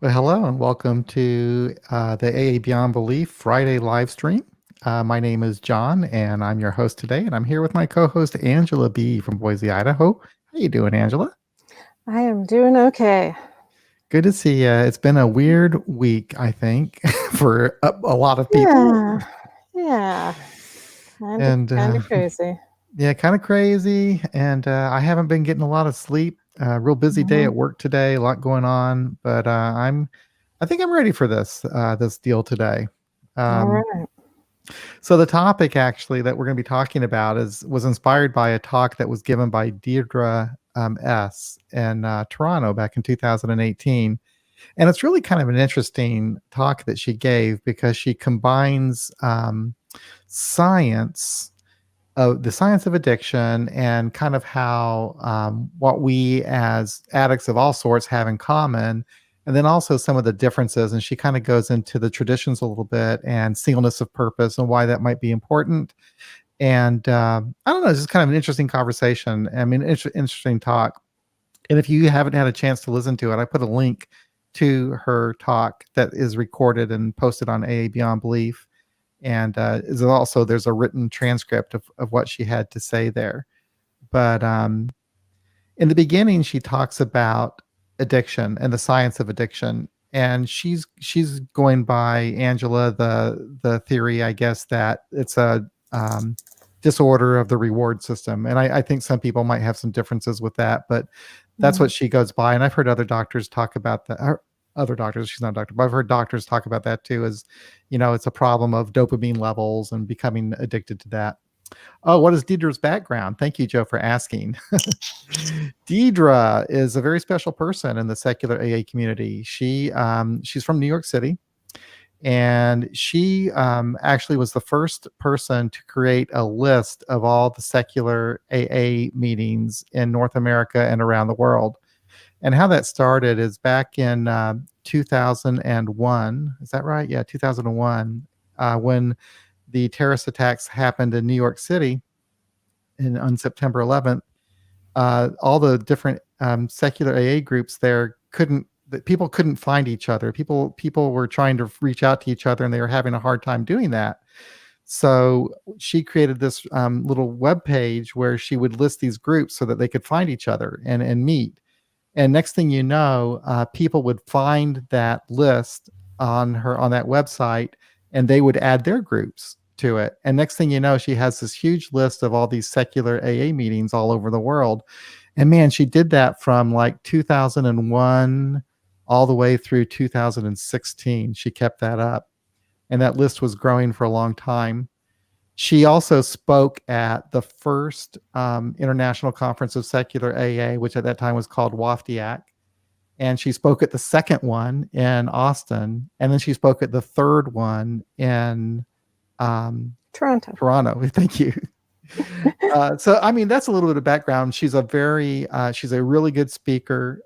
Well, hello and welcome to the AA Beyond Belief Friday live stream. My name is John, and I'm your host today. And I'm here with my co-host Angela B. from Boise, Idaho. How you doing, Angela? I am doing okay. Good to see you. It's been a weird week, I think, for a lot of people. Yeah, kind of And crazy. yeah, kind of crazy. And I haven't been getting a lot of sleep. Real busy day Mhm. at work today. A lot going on, but I think I'm ready for this deal today. All Um, right. So the topic actually that we're going to be talking about was inspired by a talk that was given by Dierdre S in Toronto back in 2018, and it's really kind of an interesting talk that she gave because she combines science the science of addiction and kind of how what we as addicts of all sorts have in common, and then also some of the differences. And she kind of goes into the traditions a little bit and singleness of purpose and why that might be important. And I don't know, it's just kind of an interesting conversation. I mean, interesting talk. And if you haven't had a chance to listen to it, I put a link to her talk that is recorded and posted on AA Beyond Belief, and is also there's a written transcript of what she had to say there. But in the beginning, she talks about addiction and the science of addiction, and she's going by Angela the theory, I guess, that it's a disorder of the reward system. And I think some people might have some differences with that, but that's what she goes by. And I've heard other doctors talk about that. Other doctors, she's not a doctor, but I've heard doctors talk about that too, as it's a problem of dopamine levels and becoming addicted to that. Oh, what is Diedre's background? Thank you, Joe, for asking. Dierdre is a very special person in the secular AA community. She's from New York City, and she actually was the first person to create a list of all the secular AA meetings in North America and around the world. And how that started is back in 2001. Is that right? Yeah, 2001, when the terrorist attacks happened in New York City on September 11th. All the different secular AA groups there couldn't. People couldn't find each other. People were trying to reach out to each other, and they were having a hard time doing that. So she created this little web page where she would list these groups so that they could find each other and meet. And next thing you know, people would find that list on that website, and they would add their groups to it. And next thing you know, she has this huge list of all these secular AA meetings all over the world. And man, she did that from like 2001 all the way through 2016. She kept that up, and that list was growing for a long time. She also spoke at the first International Conference of Secular AA, which at that time was called WAFTIAC. And she spoke at the second one in Austin. And then she spoke at the third one in Toronto. Thank you. So, I mean, that's a little bit of background. She's a really good speaker.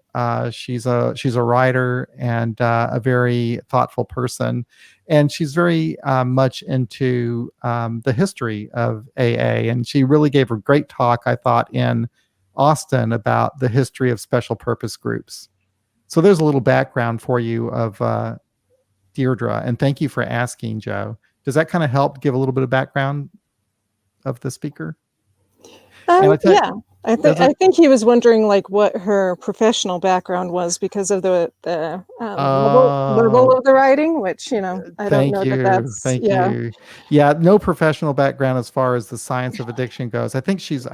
She's a writer and a very thoughtful person, and she's very much into the history of AA. And she really gave a great talk, I thought, in Austin about the history of special purpose groups. So there's a little background for you of Dierdre, and thank you for asking, Joe. Does that kind of help give a little bit of background of the speaker? And Yeah, I think he was wondering like what her professional background was because of the level of the writing, which I don't know that that's thank you. Yeah, no professional background as far as the science of addiction goes. I think she's a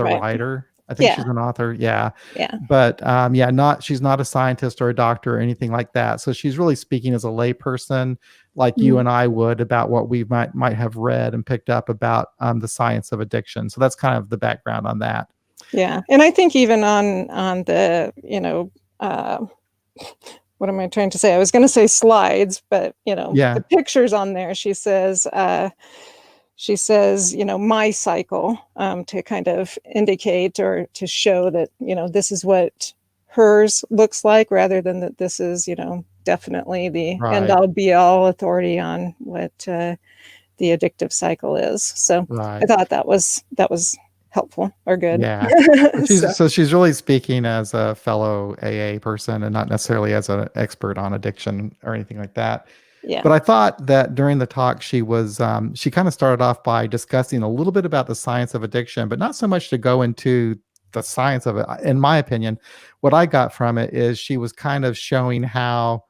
right. writer. I think Yeah, she's an author. Yeah. yeah. But she's not a scientist or a doctor or anything like that. So she's really speaking as a layperson, like you and I would, about what we might have read and picked up about the science of addiction. So that's kind of the background on that. Yeah, and I think even on the what am I trying to say? I was going to say slides, but the pictures on there. She says my cycle, to kind of indicate or to show that this is what hers looks like, rather than that this is definitely the end all be all authority on what the addictive cycle is. So I thought that was helpful or good. Yeah. So, So she's really speaking as a fellow AA person and not necessarily as an expert on addiction or anything like that. yeah. But I thought that during the talk, she kind of started off by discussing a little bit about the science of addiction, but not so much to go into the science of it. In my opinion, what I got from it is she was kind of showing how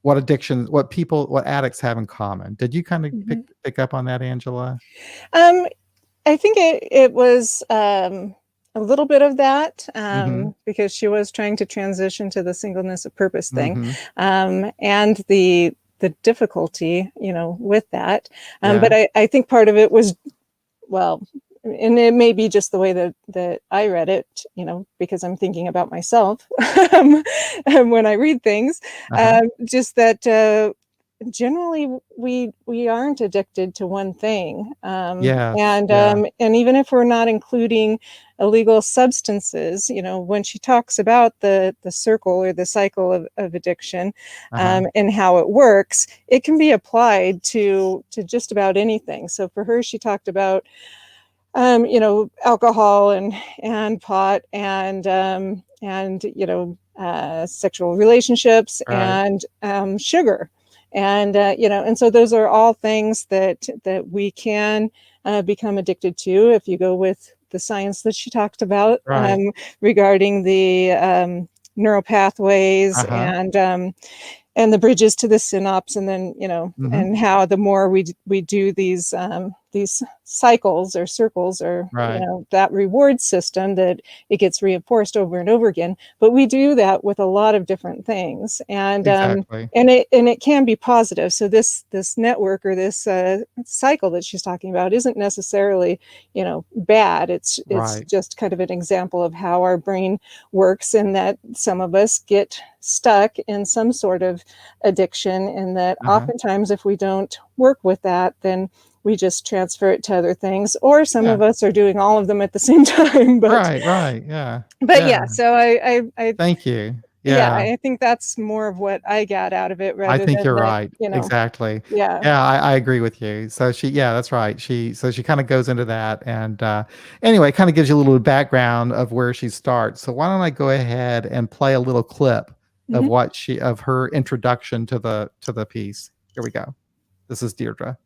what addicts have in common. Did you kind of Mhm. pick up on that, Angela? Um, I think it was a little bit of that Mm-hmm. because she was trying to transition to the singleness of purpose thing, Mm-hmm. and the difficulty, with that. But Yeah. I think part of it was, well, and it may be just the way that I read it, because I'm thinking about myself when I read things. Uh-huh. Just that generally we aren't addicted to one thing, Yes. and Yeah. even if we're not including illegal substances, when she talks about the circle or the cycle of addiction, Uh-huh. and how it works, it can be applied to just about anything. So for her, she talked about alcohol and pot and sexual relationships Right. and sugar, and so those are all things that we can become addicted to if you go with the science that she talked about, Right. regarding the neural pathways Uh-huh. and the bridges to the synapse, and then Mm-hmm. and how the more we do these cycles or circles, or Right. that reward system, that it gets reinforced over and over again. But we do that with a lot of different things, Exactly. and it can be positive. So this network, or this cycle that she's talking about, isn't necessarily bad. It's Right. just kind of an example of how our brain works, and that some of us get stuck in some sort of addiction, and that Uh-huh. oftentimes if we don't work with that, then we just transfer it to other things, or some Yeah. of us are doing all of them at the same time. but Right. Right. Yeah. but Yeah. yeah, so I Thank you. yeah, Yeah. I think that's more of what I got out of it, I rather think than you're that, right. Exactly. yeah. Yeah, I agree with you. Yeah, that's right. She kind of goes into that, and anyway, it kind of gives you a little background of where she starts. So why don't I go ahead and play a little clip of Mhm. of her introduction to the piece. Here we go. This is Deirdre.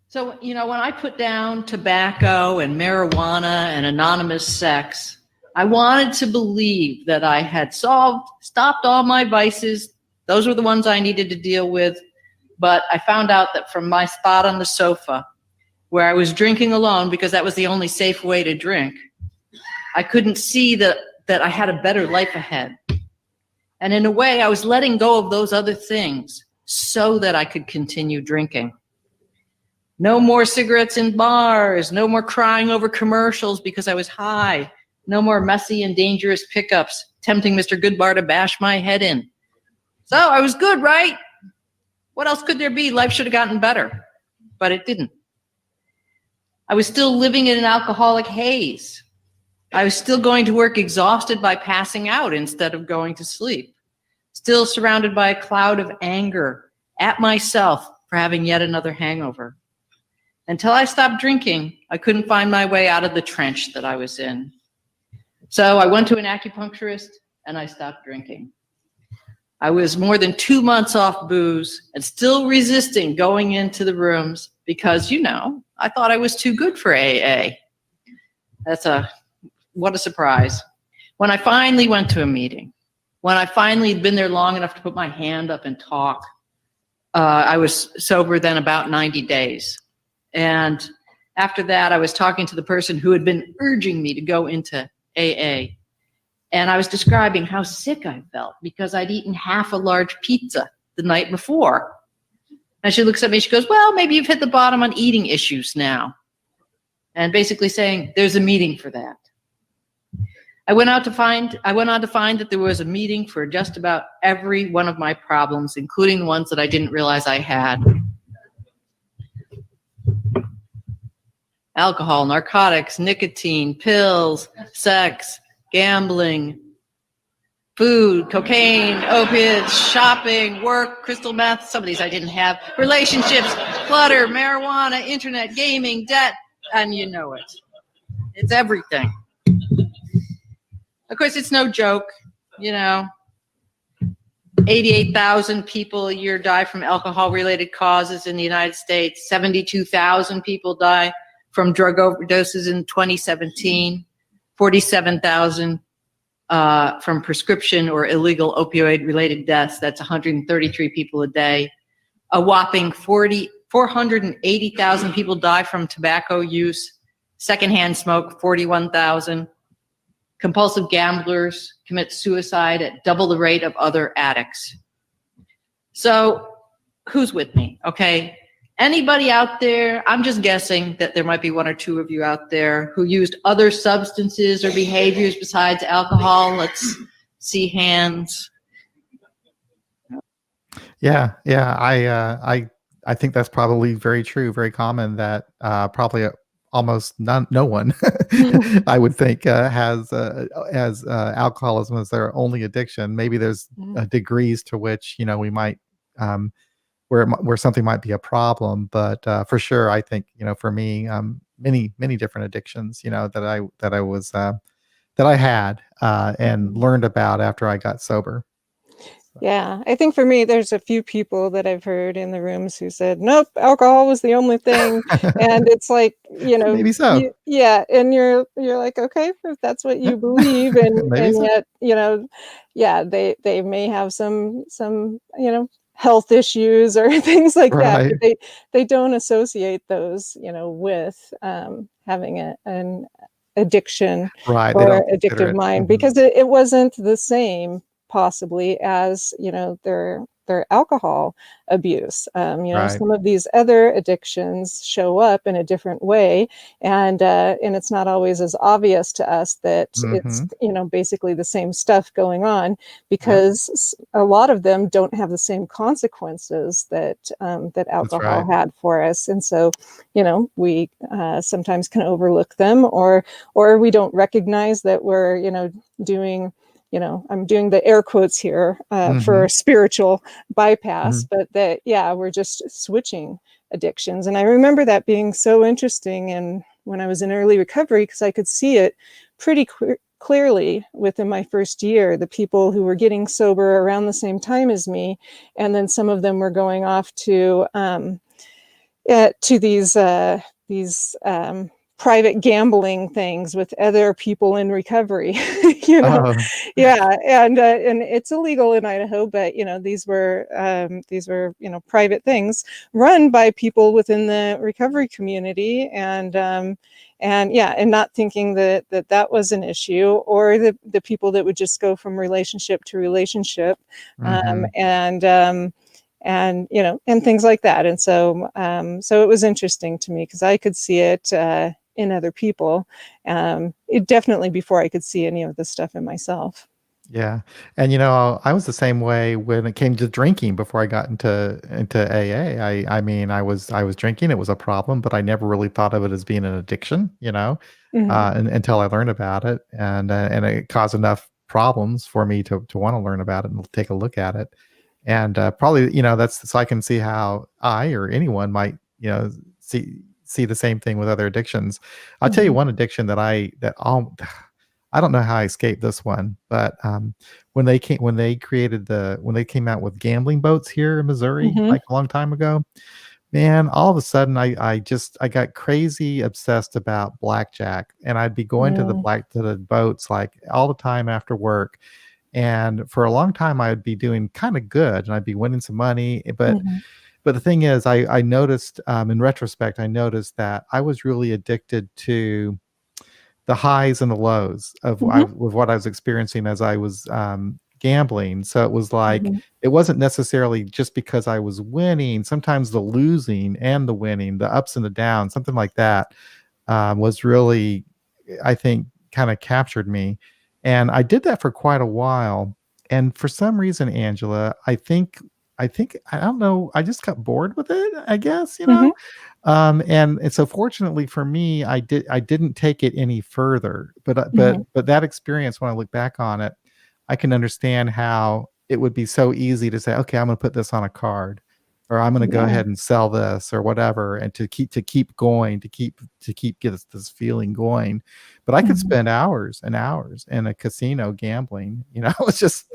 So, when I put down tobacco and marijuana and anonymous sex, I wanted to believe that I had stopped all my vices. Those were the ones I needed to deal with. But I found out that from my spot on the sofa, where I was drinking alone, because that was the only safe way to drink, I couldn't see that I had a better life ahead. And in a way, I was letting go of those other things so that I could continue drinking. No more cigarettes in bars, no more crying over commercials because I was high, no more messy and dangerous pickups tempting Mr. Goodbar to bash my head in. So I was good, right? What else could there be? Life should have gotten better, but it didn't. I was still living in an alcoholic haze. I was still going to work exhausted by passing out instead of going to sleep. Still surrounded by a cloud of anger at myself for having yet another hangover. Until I stopped drinking, I couldn't find my way out of the trench that I was in. So I went to an acupuncturist and I stopped drinking. I was more than 2 months off booze and still resisting going into the rooms because, I thought I was too good for AA. What a surprise. When I finally went to a meeting, when I finally had been there long enough to put my hand up and talk, I was sober then about 90 days. And after that, I was talking to the person who had been urging me to go into AA. And I was describing how sick I felt because I'd eaten half a large pizza the night before. And she looks at me, she goes, well, maybe you've hit the bottom on eating issues now. And basically saying, there's a meeting for that. I went on to find that there was a meeting for just about every one of my problems, including the ones that I didn't realize I had. Alcohol, narcotics, nicotine, pills, sex, gambling, food, cocaine, opiates, shopping, work, crystal meth, some of these I didn't have, relationships, clutter, marijuana, internet, gaming, debt, and you know it. It's everything. Of course, it's no joke, 88,000 people a year die from alcohol-related causes in the United States. 72,000 people die from drug overdoses in 2017. 47,000 from prescription or illegal opioid-related deaths. That's 133 people a day. A whopping 480,000 people die from tobacco use. Secondhand smoke, 41,000. Compulsive gamblers commit suicide at double the rate of other addicts. So who's with me? Okay. Anybody out there? I'm just guessing that there might be one or two of you out there who used other substances or behaviors besides alcohol. Let's see hands. Yeah. I think that's probably very true, very common that probably almost no one I would think has alcoholism as their only addiction. Maybe there's degrees to which we might where something might be a problem, but for sure I think for me many different addictions that I had and learned about after I got sober. Yeah, I think for me, there's a few people that I've heard in the rooms who said, nope, alcohol was the only thing. And it's like, Maybe so. Yeah. And you're like, okay, if that's what you believe. And so. Yet, yeah, they may have some, health issues or things like that. But they don't associate those, with having an addiction or addictive mind, because it wasn't the same possibly as their alcohol abuse. Some of these other addictions show up in a different way, and it's not always as obvious to us that it's basically the same stuff going on, because a lot of them don't have the same consequences that alcohol had for us, and so we sometimes can overlook them, or we don't recognize that we're doing. I'm doing the air quotes here for spiritual bypass, but that, we're just switching addictions. And I remember that being so interesting. And when I was in early recovery, because I could see it pretty clearly within my first year, the people who were getting sober around the same time as me. And then some of them were going off to these private gambling things with other people in recovery, and it's illegal in Idaho, but these were private things run by people within the recovery community, and not thinking that was an issue, or the people that would just go from relationship to relationship, and things like that. And so it was interesting to me because I could see it in other people, it definitely before I could see any of this stuff in myself. Yeah. And I was the same way when it came to drinking before I got into AA. I mean, I was drinking, it was a problem, but I never really thought of it as being an addiction, until I learned about it, and it caused enough problems for me to want to learn about it and take a look at it. And probably, that's so I can see how I or anyone might, see the same thing with other addictions. I'll tell you one addiction that I don't know how I escaped this one, but when they came out with gambling boats here in Missouri, like a long time ago, man, all of a sudden I got crazy obsessed about blackjack, and I'd be going to the boats like all the time after work. And for a long time, I'd be doing kind of good, and I'd be winning some money. But the thing is, I noticed, in retrospect, that I was really addicted to the highs and the lows of what I was experiencing as I was gambling. So it was like, it wasn't necessarily just because I was winning. Sometimes the losing and the winning, the ups and the downs, something like that, was really, I think, kind of captured me. And I did that for quite a while. And for some reason, Angela, I think I don't know, I just got bored with it, I guess, and so fortunately for me, I didn't take it any further. But that experience, when I look back on it, I can understand how it would be so easy to say, okay, I'm going to put this on a card, or I'm going to go Yeah. ahead and sell this or whatever, and to keep going, to keep get this feeling going. But I could Mhm. spend hours and hours in a casino gambling, it's just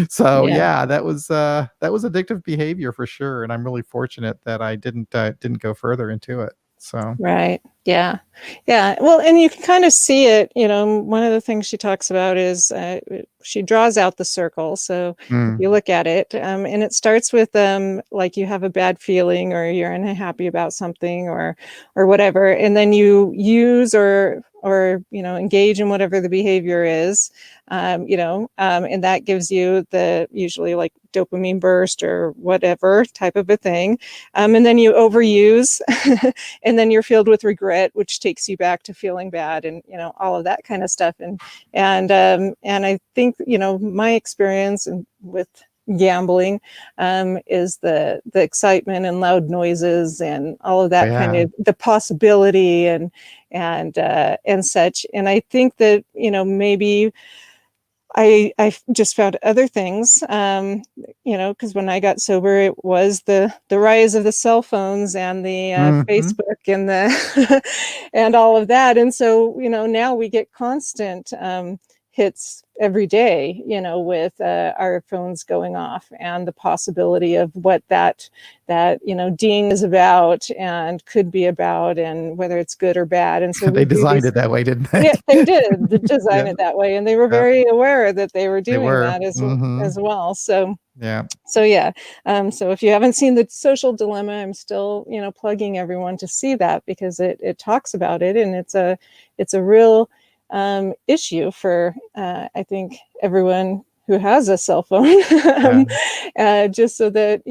so Yeah. yeah, that was addictive behavior for sure, and I'm really fortunate that I didn't go further into it. So Right. Yeah. Yeah. Well, and you can kind of see it, one of the things she talks about is she draws out the circle. So if mm, you look at it, and it starts with like you have a bad feeling or you're unhappy about something or whatever, and then you use or engage in whatever the behavior is, and that gives you the usually like dopamine burst or whatever type of a thing, and then you overuse and then you're filled with regret, which takes you back to feeling bad and all of that kind of stuff. And I think my experience with gambling is the excitement and loud noises and all of that kind yeah, of the possibility and such. And I think that maybe I just found other things, because when I got sober, it was the rise of the cell phones and the hmm Facebook and the and all of that. And so, now we get constant hits every day, with our phones going off and the possibility of what that ding is about and could be about and whether it's good or bad. And so we they do designed these. it that way, didn't they? Yeah, they did design Yeah, it that way, and they were yeah, very aware that they were they doing were. that Hmm. as well. Yeah, So yeah. So if you haven't seen The Social Dilemma, I'm still plugging everyone to see that because it talks about it, and it's a real issue for I think everyone who has a cell phone. yeah. Just so that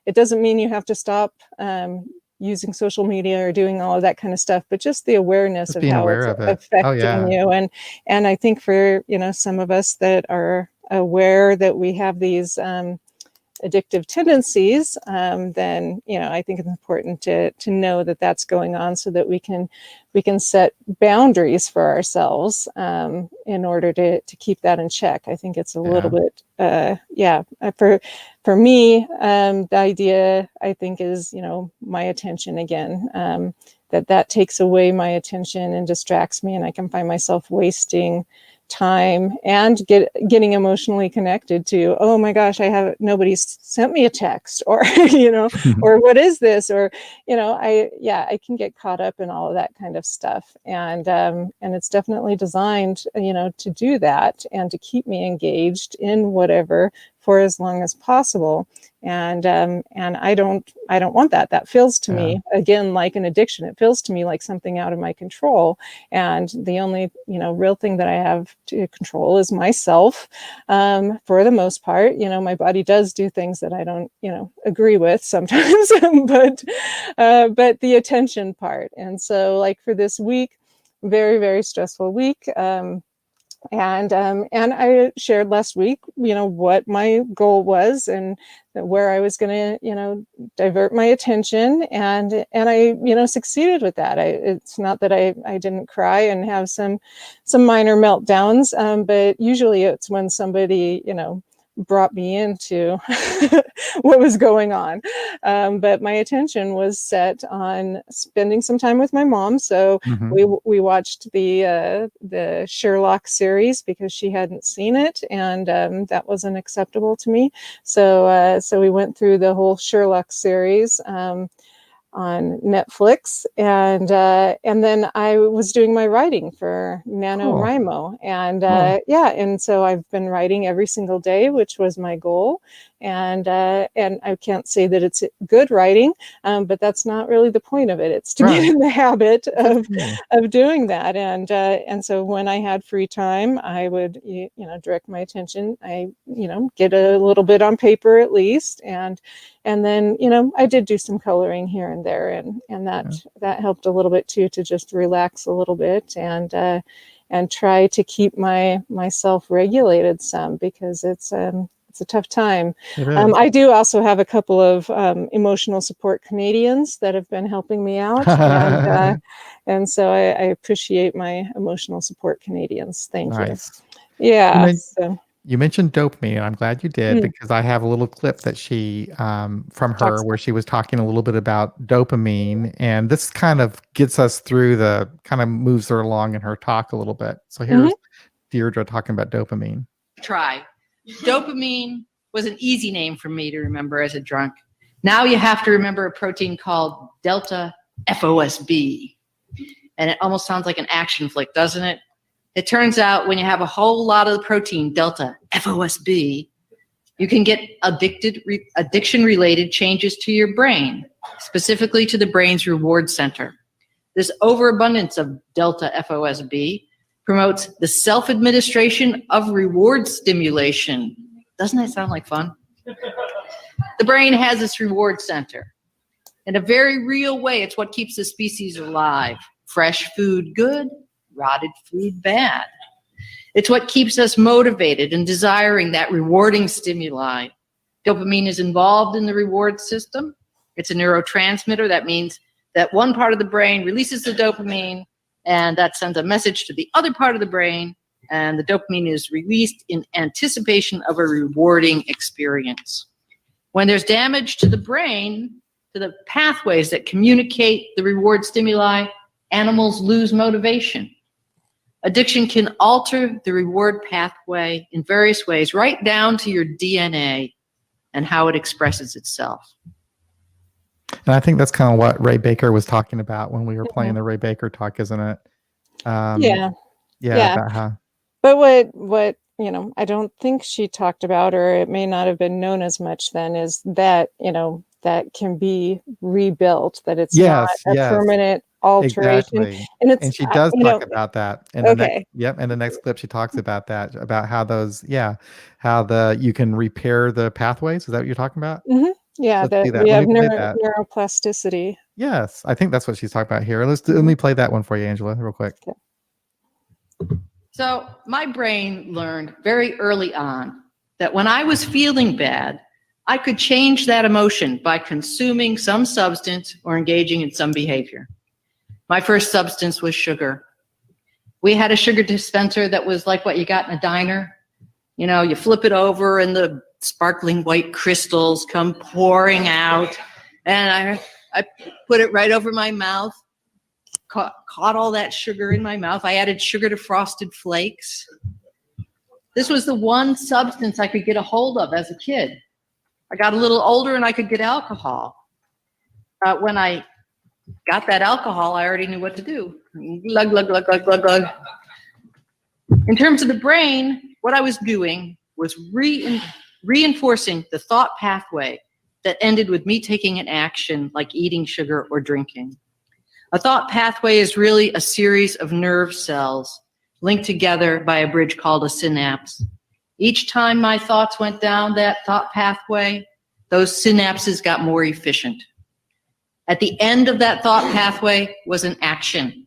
it doesn't mean you have to stop using social media or doing all of that kind of stuff, but just the awareness Just of being how aware it's of it. Oh affecting yeah, you. And I think for some of us that are aware that we have these addictive tendencies, then I think it's important to know that that's going on so that we can set boundaries for ourselves in order to keep that in check. I think it's a little yeah. bit for me, the idea I think is my attention again. That takes away my attention and distracts me, and I can find myself wasting time and getting emotionally connected to, oh my gosh, nobody's sent me a text, or or what is this, or I can get caught up in all of that kind of stuff, and it's definitely designed to do that and to keep me engaged in whatever for as long as possible. And I don't want that. That feels to Yeah. me again like an addiction. It feels to me like something out of my control, and the only real thing that I have to control is myself. For the most part, my body does do things that I don't agree with sometimes, but the attention part. And so like for this week, very, very stressful week. And I shared last week, what my goal was and where I was going to, divert my attention, and I, succeeded with that. It's not that I didn't cry and have some minor meltdowns, but usually it's when somebody, brought me into what was going on. But my attention was set on spending some time with my mom. So Hmm. we watched the Sherlock series because she hadn't seen it, and that wasn't acceptable to me. So we went through the whole Sherlock series on Netflix, and then I was doing my writing for Cool. NaNoWriMo, and Cool. and so I've been writing every single day, which was my goal, and I can't say that it's good writing, but that's not really the point of it. It's to get Right. in the habit Good for you. of doing that, and so when I had free time, I would direct my attention. I get a little bit on paper at least, and then I did do some coloring here and there, and Yeah. that helped a little bit too, to just relax a little bit and try to keep myself regulated some, because it's a tough time. It is. I do also have a couple of emotional support Canadians that have been helping me out, and so I appreciate my emotional support Canadians. Thank you. Nice. You Yeah. men So You mentioned dopamine, and I'm glad you did because I have a little clip that she from her where she was talking a little bit about dopamine, and this kind of gets us through kind of moves her along in her talk a little bit. So here's Dierdre talking about dopamine. Try. Dopamine was an easy name for me to remember as a drunk. Now you have to remember a protein called delta FOSB, and it almost sounds like an action flick, doesn't it? It turns out when you have a whole lot of the protein, delta FOSB, you can get addiction-related changes to your brain, specifically to the brain's reward center. This overabundance of delta FOSB promotes the self-administration of reward stimulation. Doesn't that sound like fun? The brain has this reward center. In a very real way, it's what keeps the species alive. Fresh food good, rotted food bad. It's what keeps us motivated and desiring that rewarding stimuli. Dopamine is involved in the reward system. It's a neurotransmitter. That means that one part of the brain releases the dopamine, and that sends a message to the other part of the brain, and the dopamine is released in anticipation of a rewarding experience. When there's damage to the brain, to the pathways that communicate the reward stimuli, animals lose motivation. Addiction can alter the reward pathway in various ways, right down to your DNA and how it expresses itself. And I think that's kind of what Ray Baker was talking about when we were playing the Ray Baker talk, isn't it? Yeah. About how. But what I don't think she talked about, or it may not have been known as much then, is that that can be rebuilt. That it's not a permanent alteration. Exactly. And she does talk about that in the next clip. She talks about that, about how those you can repair the pathways. Is that what you're talking about? Yeah, we have neuroplasticity. Yes, I think that's what she's talking about here. Let me play that one for you, Angela, real quick. Okay. So my brain learned very early on that when I was feeling bad, I could change that emotion by consuming some substance or engaging in some behavior. My first substance was sugar. We had a sugar dispenser that was like what you got in a diner. You flip it over and the sparkling white crystals come pouring out. And I put it right over my mouth, caught all that sugar in my mouth. I added sugar to Frosted Flakes. This was the one substance I could get a hold of as a kid. I got a little older and I could get alcohol. When I got that alcohol, I already knew what to do. Glug, glug, glug, glug, glug, glug. In terms of the brain, what I was doing was reinforcing the thought pathway that ended with me taking an action like eating sugar or drinking. A thought pathway is really a series of nerve cells linked together by a bridge called a synapse. Each time my thoughts went down that thought pathway, those synapses got more efficient. At the end of that thought pathway was an action.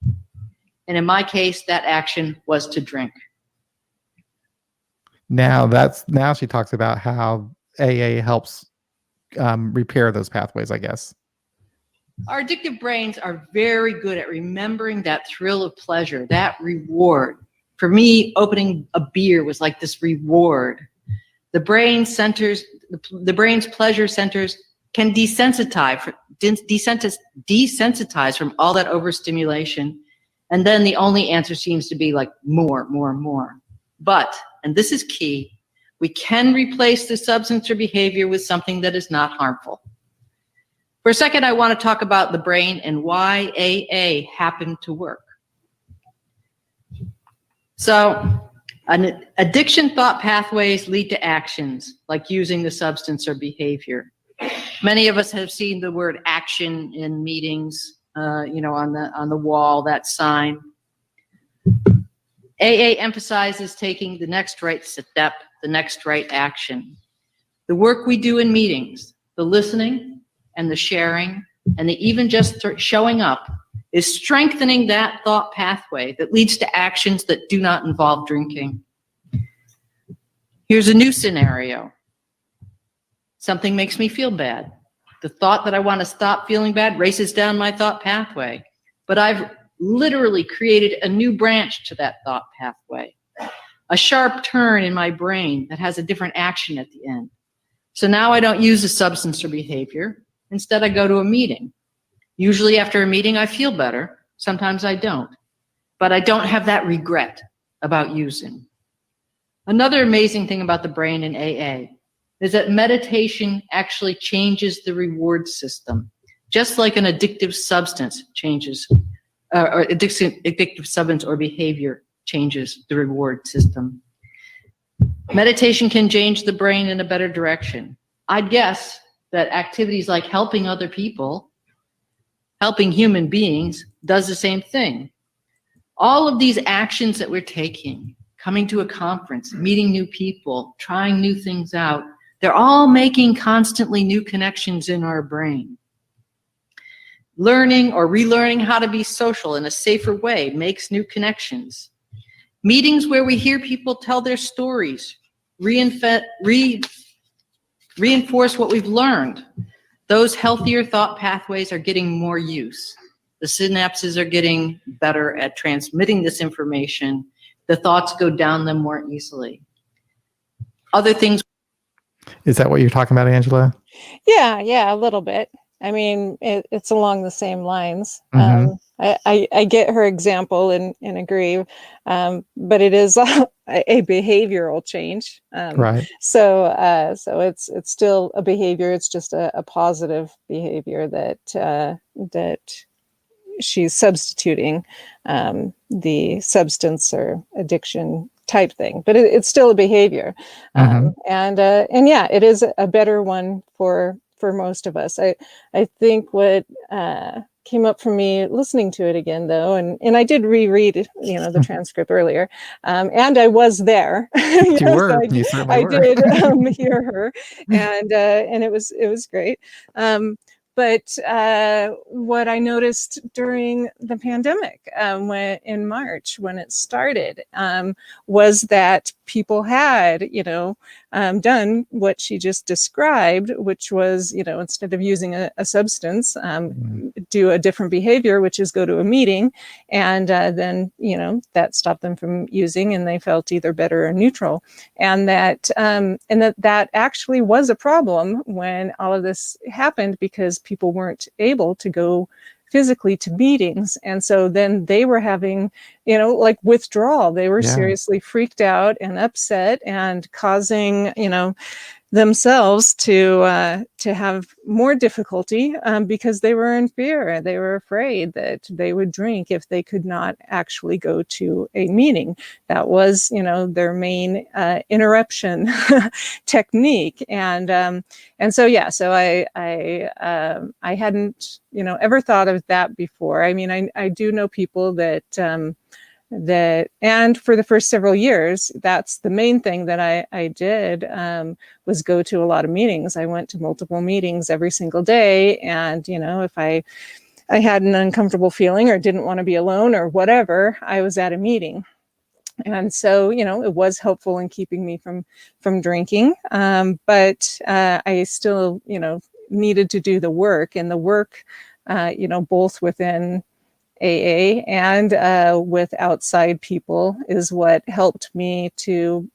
And in my case, that action was to drink. Now she talks about how AA helps repair those pathways, I guess. Our addictive brains are very good at remembering that thrill of pleasure, that reward. For me, opening a beer was like this reward. The brain's pleasure centers can desensitize from all that overstimulation. And then the only answer seems to be like more, more, more. But, and this is key, we can replace the substance or behavior with something that is not harmful. For a second, I want to talk about the brain and why AA happened to work. So, an addiction thought pathways lead to actions like using the substance or behavior. Many of us have seen the word action in meetings, on the wall, that sign. AA emphasizes taking the next right step, the next right action. The work we do in meetings, the listening and the sharing and the even just showing up is strengthening that thought pathway that leads to actions that do not involve drinking. Here's a new scenario. Something makes me feel bad. The thought that I want to stop feeling bad races down my thought pathway, but I've literally created a new branch to that thought pathway. a sharp turn in my brain that has a different action at the end. So now I don't use a substance or behavior. Instead, I go to a meeting. Usually after a meeting, I feel better. Sometimes I don't. But I don't have that regret about using. Another amazing thing about the brain in AA is that meditation actually changes the reward system, just like an addictive substance changes, or addictive substance or behavior changes the reward system. Meditation can change the brain in a better direction. I'd guess that activities like helping other people, helping human beings, does the same thing. All of these actions that we're taking, coming to a conference, meeting new people, trying new things out, they're all making constantly new connections in our brain. Learning or relearning how to be social in a safer way makes new connections. Meetings where we hear people tell their stories, reinforce what we've learned. Those healthier thought pathways are getting more use. The synapses are getting better at transmitting this information. The thoughts go down them more easily. Other things. Is that what you're talking about, Angela? Yeah, a little bit. I mean, it's along the same lines. Mm-hmm. I get her example and agree, but it is a behavioral change. Right. So it's still a behavior. It's just a positive behavior that she's substituting the substance or addiction type thing, but it's still a behavior. And yeah, it is a better one for most of us. I think what came up for me listening to it again, though, and I did reread, the transcript earlier, and I was there. You were. So You certainly were. I did hear her, and it was great. But what I noticed during the pandemic, when in March, when it started, was that people had, done what she just described, which was, instead of using a substance, do a different behavior, which is go to a meeting, and then, that stopped them from using, and they felt either better or neutral, and that actually was a problem when all of this happened, because people weren't able to go physically to meetings. And so then they were having, like withdrawal. They were seriously freaked out and upset and causing, themselves to have more difficulty because they were in fear. They were afraid that they would drink if they could not actually go to a meeting. That was, their main interruption technique. And so, so I hadn't, ever thought of that before. I mean, I do know people that and for the first several years, that's the main thing that I did, was go to a lot of meetings. I went to multiple meetings every single day. And, if I had an uncomfortable feeling or didn't want to be alone or whatever, I was at a meeting. And so, it was helpful in keeping me from drinking. But I still, needed to do the work, and the work, both within AA and with outside people is what helped me to,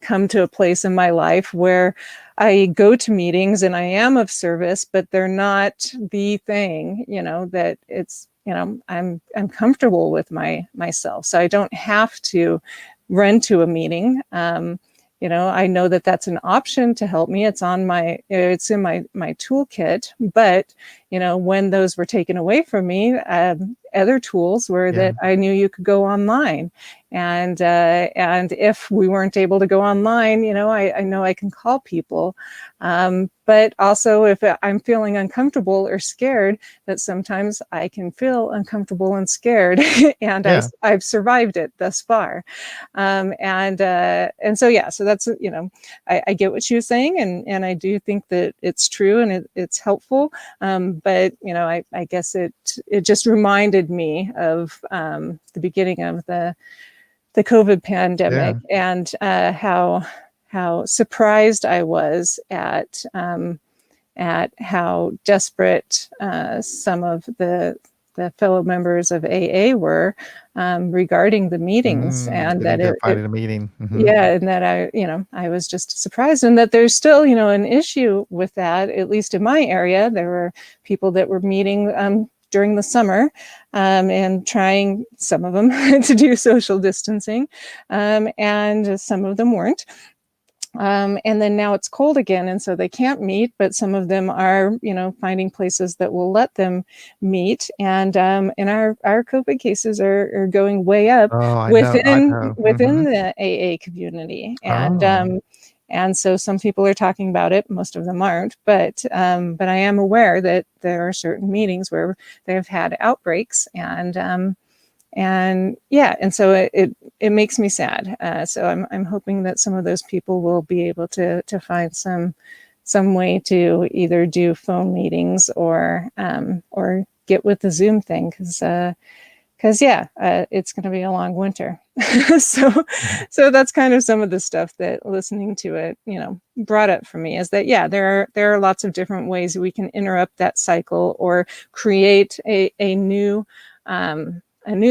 come to a place in my life where I go to meetings and I am of service, but they're not the thing, that it's, I'm comfortable with myself. So I don't have to run to a meeting. I know that that's an option to help me. It's in my toolkit, but, when those were taken away from me, other tools were that I knew you could go online. And if we weren't able to go online, I know I can call people. But also if I'm feeling uncomfortable or scared, that sometimes I can feel uncomfortable and scared, and I've survived it thus far. And so, so that's, I get what she was saying, and I do think that it's true and it's helpful. But, I guess it just reminded me of the beginning of the COVID pandemic, and how surprised I was at how desperate some of the the fellow members of AA were regarding the meetings, and Getting that to fight at a meeting. yeah, and that I was just surprised, and that there's still, an issue with that. At least in my area, there were people that were meeting during the summer and trying, some of them, to do social distancing, and some of them weren't. And then now it's cold again, and so they can't meet, but some of them are, finding places that will let them meet. And our COVID cases are going way up within the AA community. And so some people are talking about it, most of them aren't, but I am aware that there are certain meetings where they've had outbreaks, and so it makes me sad. So I'm hoping that some of those people will be able to find some way to either do phone meetings or get with the Zoom thing, because it's going to be a long winter. So that's kind of some of the stuff that listening to it, brought up for me, is that, there are lots of different ways we can interrupt that cycle or create a new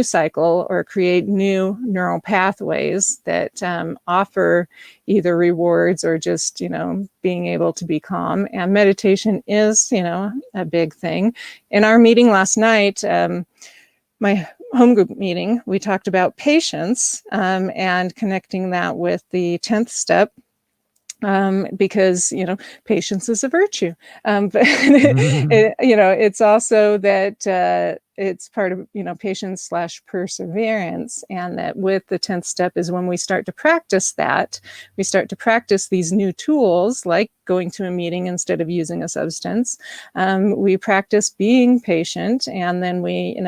cycle, or create new neural pathways that offer either rewards or just, being able to be calm. And meditation is, a big thing. In our meeting last night, my home group meeting, we talked about patience and connecting that with the 10th step. Because patience is a virtue, but it's also that it's part of patience / perseverance, and that with the 10th step is when we start to practice that. We start to practice these new tools, like going to a meeting instead of using a substance. We practice being patient, and then we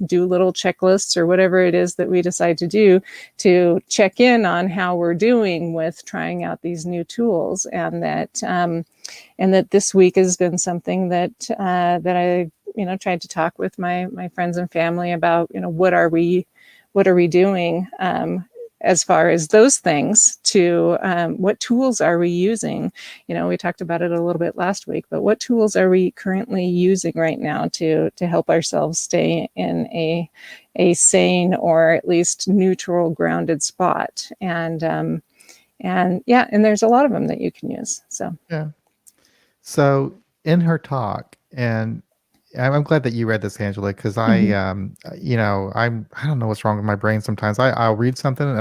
do little checklists or whatever it is that we decide to do to check in on how we're doing with trying out these new tools. And that this week has been something that I tried to talk with my friends and family about, what are we doing as far as those things, to what tools are we using? We talked about it a little bit last week, but what tools are we currently using right now to help ourselves stay in a sane, or at least neutral, grounded spot? And there's a lot of them that you can use. So in her talk, and I'm glad that you read this, Angela, because I don't know what's wrong with my brain sometimes. I'll read something and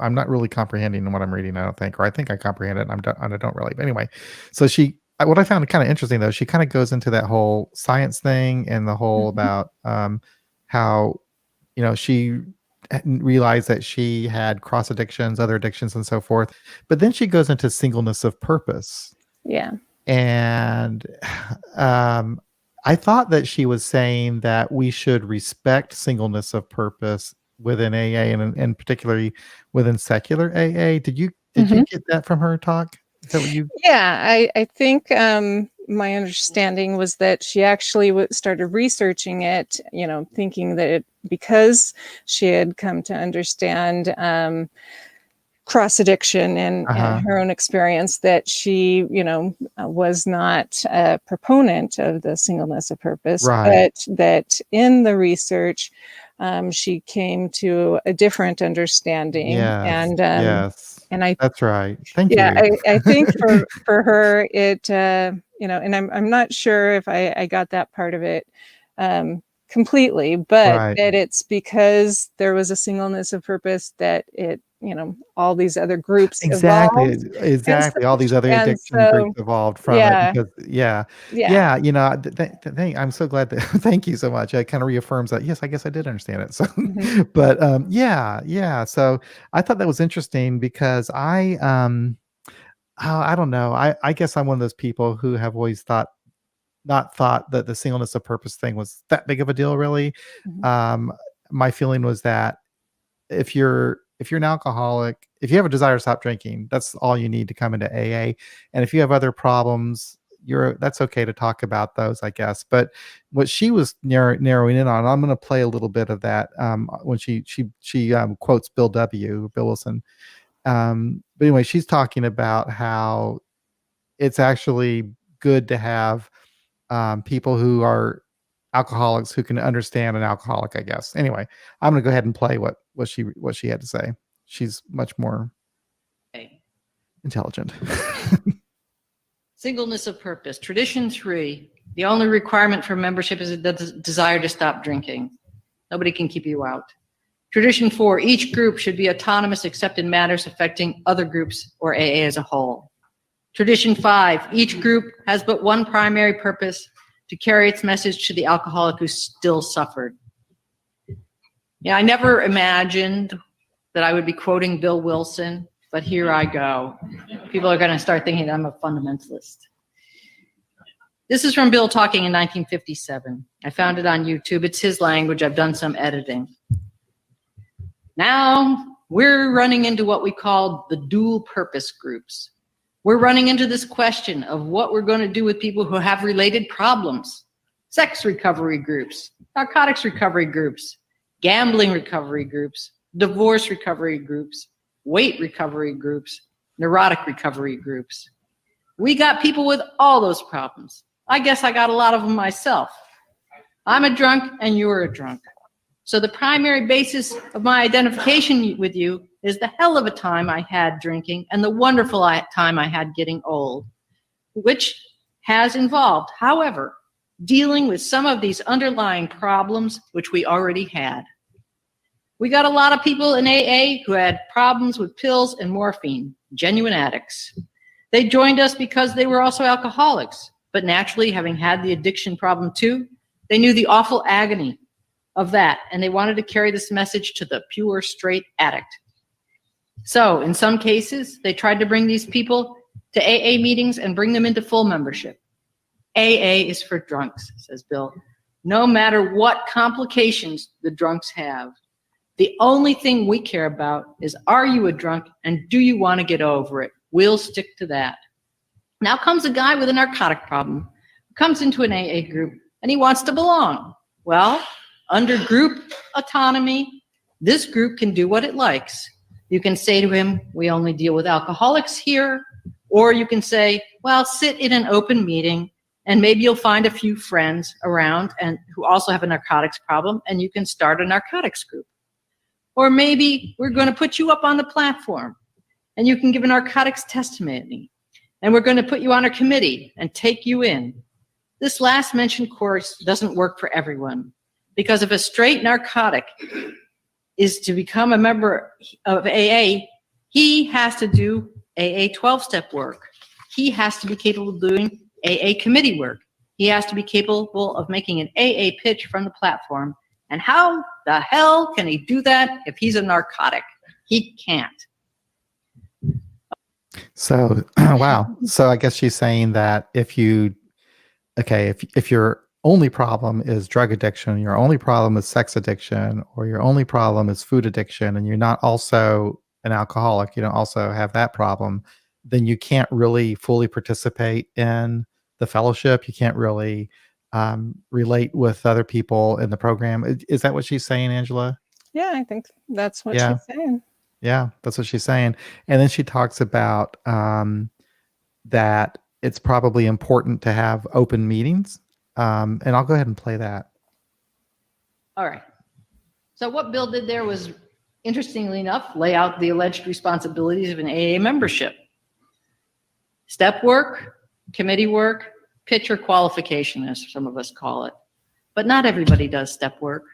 I'm not really comprehending what I'm reading, I don't think, or I think I comprehend it and I don't really. But anyway, so what I found kind of interesting, though, she kind of goes into that whole science thing and the whole about how, she realized that she had cross addictions, other addictions, and so forth. But then she goes into singleness of purpose. Yeah. And I thought that she was saying that we should respect singleness of purpose within AA, and particularly within secular AA. Did you get that from her talk? Is that what you? Yeah, I think my understanding was that she actually started researching it, thinking that because she had come to understand cross addiction and her own experience, that she, was not a proponent of the singleness of purpose, but that in the research, she came to a different understanding. Yes. And that's right. Thank you. I think for her, it, and I'm not sure if I got that part of it completely, but that it's because there was a singleness of purpose that it, all these other groups evolved. Exactly. All these other addiction groups evolved from it. Because, I'm so glad that, thank you so much. It kind of reaffirms that, yes, I guess I did understand it. So, but so I thought that was interesting because I don't know. I guess I'm one of those people who have always not thought that the singleness of purpose thing was that big of a deal, really. My feeling was that if you're an alcoholic, if you have a desire to stop drinking, that's all you need to come into AA. And if you have other problems, that's okay to talk about those, I guess. But what she was narrowing in on, I'm going to play a little bit of that when she quotes Bill Wilson. But anyway, she's talking about how it's actually good to have people who are alcoholics who can understand an alcoholic, I guess. Anyway, I'm going to go ahead and play what she had to say. She's much more intelligent. Singleness of purpose. Tradition 3, the only requirement for membership is a desire to stop drinking. Nobody can keep you out. Tradition 4, each group should be autonomous except in matters affecting other groups or AA as a whole. Tradition 5, each group has but one primary purpose, to carry its message to the alcoholic who still suffered. Yeah, I never imagined that I would be quoting Bill Wilson, but here I go. People are going to start thinking that I'm a fundamentalist. This is from Bill talking in 1957. I found it on YouTube. It's his language. I've done some editing. Now we're running into what we call the dual purpose groups. We're running into this question of what we're going to do with people who have related problems. Sex recovery groups, narcotics recovery groups, gambling recovery groups, divorce recovery groups, weight recovery groups, neurotic recovery groups. We got people with all those problems. I guess I got a lot of them myself. I'm a drunk and you're a drunk. So the primary basis of my identification with you is the hell of a time I had drinking and the wonderful time I had getting old, which has involved, however, dealing with some of these underlying problems which we already had. We got a lot of people in AA who had problems with pills and morphine, genuine addicts. They joined us because they were also alcoholics, but naturally, having had the addiction problem too, they knew the awful agony of that, and they wanted to carry this message to the pure, straight addict. So in some cases, they tried to bring these people to AA meetings and bring them into full membership. AA is for drunks, says Bill. No matter what complications the drunks have, the only thing we care about is, are you a drunk and do you want to get over it? We'll stick to that. Now comes a guy with a narcotic problem, comes into an AA group, and he wants to belong. Well, under group autonomy, this group can do what it likes. You can say to him, we only deal with alcoholics here, or you can say, well, sit in an open meeting and maybe you'll find a few friends around and who also have a narcotics problem, and you can start a narcotics group. Or maybe we're going to put you up on the platform and you can give a narcotics testimony, and we're going to put you on a committee and take you in. This last mentioned course doesn't work for everyone, because if a straight narcotic is to become a member of AA, he has to do AA 12-step work. He has to be capable of doing AA committee work. He has to be capable of making an AA pitch from the platform. And how the hell can he do that if he's a narcotic? He can't. So, wow. So I guess she's saying that if your only problem is drug addiction, your only problem is sex addiction, or your only problem is food addiction, and you're not also an alcoholic, you don't also have that problem, then you can't really fully participate in the fellowship. You can't really relate with other people in the program. Is that what she's saying, Angela? Yeah, I think that's what she's saying. Yeah, that's what she's saying. And then she talks about that it's probably important to have open meetings. And I'll go ahead and play that. All right. So what Bill did there was, interestingly enough, lay out the alleged responsibilities of an AA membership. Step work, committee work, pitch or qualification, as some of us call it. But not everybody does step work.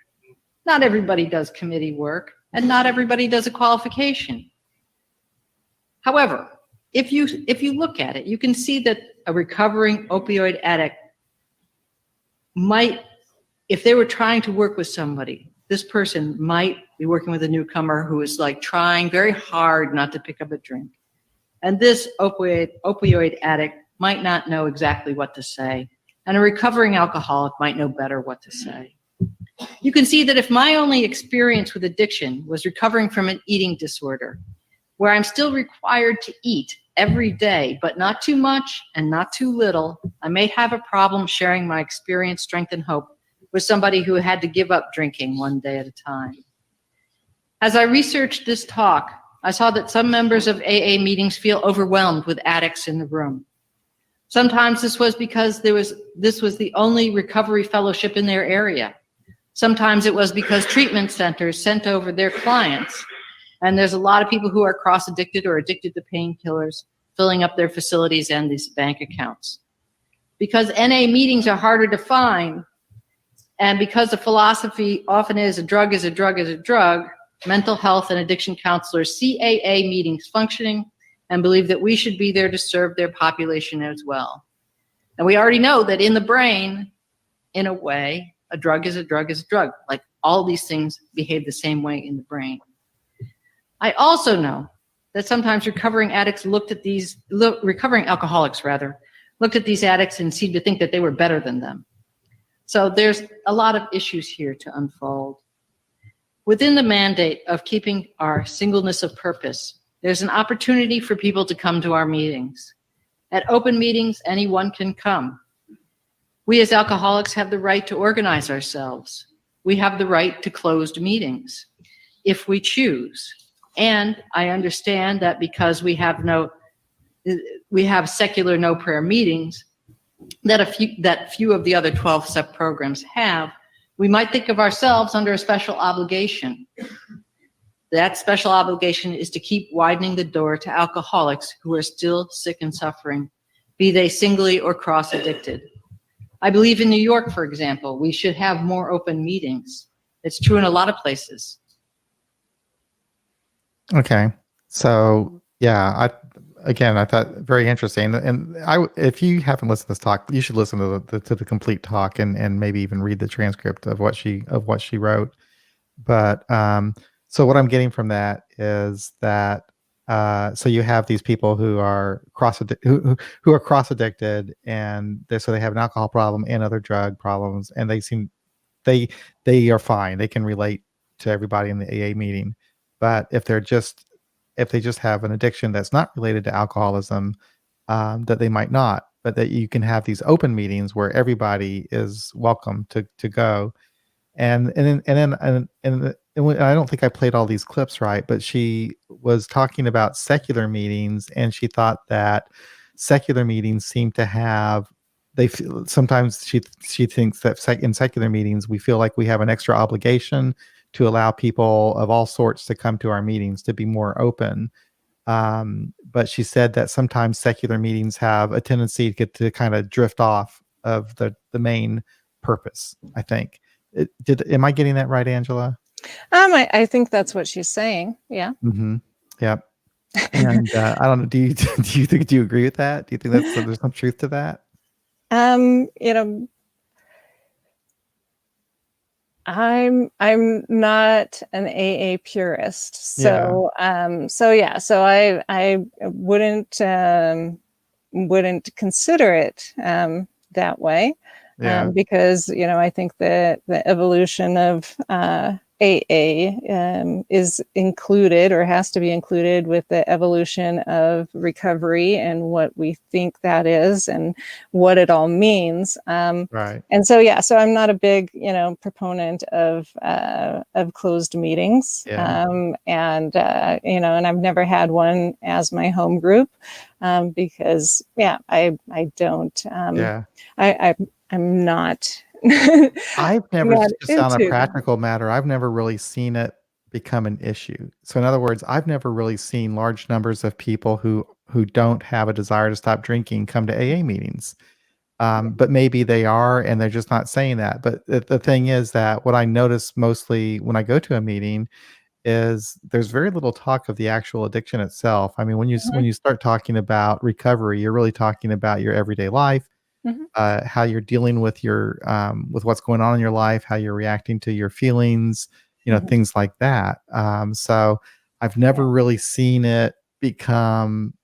Not everybody does committee work, and not everybody does a qualification. However, if you look at it, you can see that a recovering opioid addict might, if they were trying to work with somebody, this person might be working with a newcomer who is like trying very hard not to pick up a drink. And this opioid addict might not know exactly what to say, and a recovering alcoholic might know better what to say. You can see that if my only experience with addiction was recovering from an eating disorder, where I'm still required to eat every day, but not too much and not too little, I may have a problem sharing my experience, strength, and hope with somebody who had to give up drinking one day at a time. As I researched this talk, I saw that some members of AA meetings feel overwhelmed with addicts in the room. Sometimes this was because this was the only recovery fellowship in their area. Sometimes it was because treatment centers sent over their clients. And there's a lot of people who are cross-addicted or addicted to painkillers filling up their facilities and these bank accounts. Because NA meetings are harder to find, and because the philosophy often is a drug is a drug is a drug, mental health and addiction counselors see AA meetings functioning and believe that we should be there to serve their population as well. And we already know that in the brain, in a way, a drug is a drug is a drug. Like all these things behave the same way in the brain. I also know that sometimes recovering alcoholics looked at these addicts and seemed to think that they were better than them. So there's a lot of issues here to unfold. Within the mandate of keeping our singleness of purpose, there's an opportunity for people to come to our meetings. At open meetings, anyone can come. We as alcoholics have the right to organize ourselves. We have the right to closed meetings if we choose. And I understand that because we have secular no prayer meetings that few of the other 12 step programs have, we might think of ourselves under a special obligation. That special obligation is to keep widening the door to alcoholics who are still sick and suffering, be they singly or cross-addicted. I believe in New York, for example, we should have more open meetings. It's true in a lot of places. Okay. So yeah, I thought very interesting. And if you haven't listened to this talk, you should listen to the complete talk and maybe even read the transcript of what she wrote. But so what I'm getting from that is that so you have these people who are cross addicted, and so they have an alcohol problem and other drug problems, and they are fine. They can relate to everybody in the AA meeting. But if they just have an addiction that's not related to alcoholism, that they might not, but that you can have these open meetings where everybody is welcome to go. And I don't think I played all these clips right, but she was talking about secular meetings, and she thought that secular meetings seem to have, sometimes she thinks that in secular meetings we feel like we have an extra obligation to allow people of all sorts to come to our meetings, to be more open. But she said that sometimes secular meetings have a tendency to kind of drift off of the main purpose, I think. Am I getting that right, Angela? I think that's what she's saying. Yeah. Mm-hmm. Yep. And I don't know. Do you agree with that? Do you think there's some truth to that? I'm not an AA purist, so I wouldn't consider it that way, because I think that the evolution of AA is included, or has to be included, with the evolution of recovery and what we think that is and what it all means. Right. And so I'm not a big proponent of closed meetings. And I've never had one as my home group, because I don't. I'm not. I've never, just on a practical matter, I've never really seen it become an issue. So in other words, I've never really seen large numbers of people who don't have a desire to stop drinking come to AA meetings. But maybe they are, and they're just not saying that. But the thing is that what I notice mostly when I go to a meeting is there's very little talk of the actual addiction itself. I mean, when you start talking about recovery, you're really talking about your everyday life. Mm-hmm. How you're dealing with your with what's going on in your life, how you're reacting to your feelings, mm-hmm. things like that. So I've never really seen it become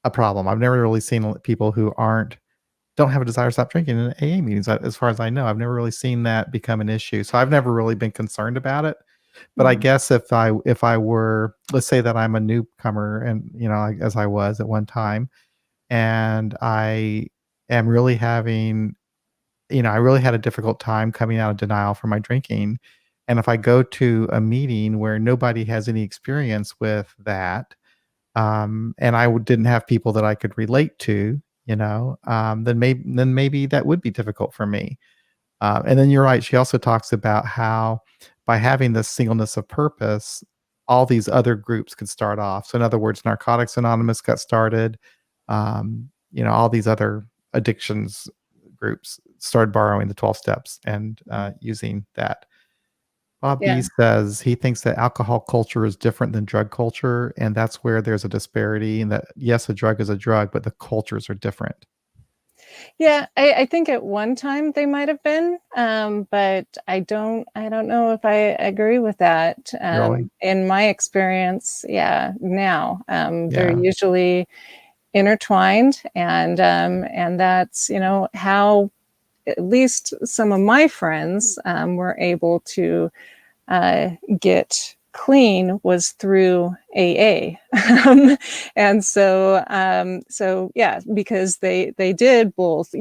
a problem. I've never really seen people who don't have a desire to stop drinking in AA meetings. As far as I know, I've never really seen that become an issue. So I've never really been concerned about it. But I guess if I were, let's say that I'm a newcomer, and as I was at one time, and I am really having, I really had a difficult time coming out of denial from my drinking. And if I go to a meeting where nobody has any experience with that, and I didn't have people that I could relate to, then maybe that would be difficult for me. And then you're right. She also talks about how by having this singleness of purpose, all these other groups could start off. So in other words, Narcotics Anonymous got started. All these other addictions groups started borrowing the 12 steps and using that. Bob B Yeah. says he thinks that alcohol culture is different than drug culture, and that's where there's a disparity, and that yes, a drug is a drug, but the cultures are different. Yeah, I think at one time they might have been, but I don't know if I agree with that. Really? In my experience, yeah, now they're Yeah. usually intertwined, and that's how at least some of my friends were able to get clean was through AA. And so yeah, because they did both,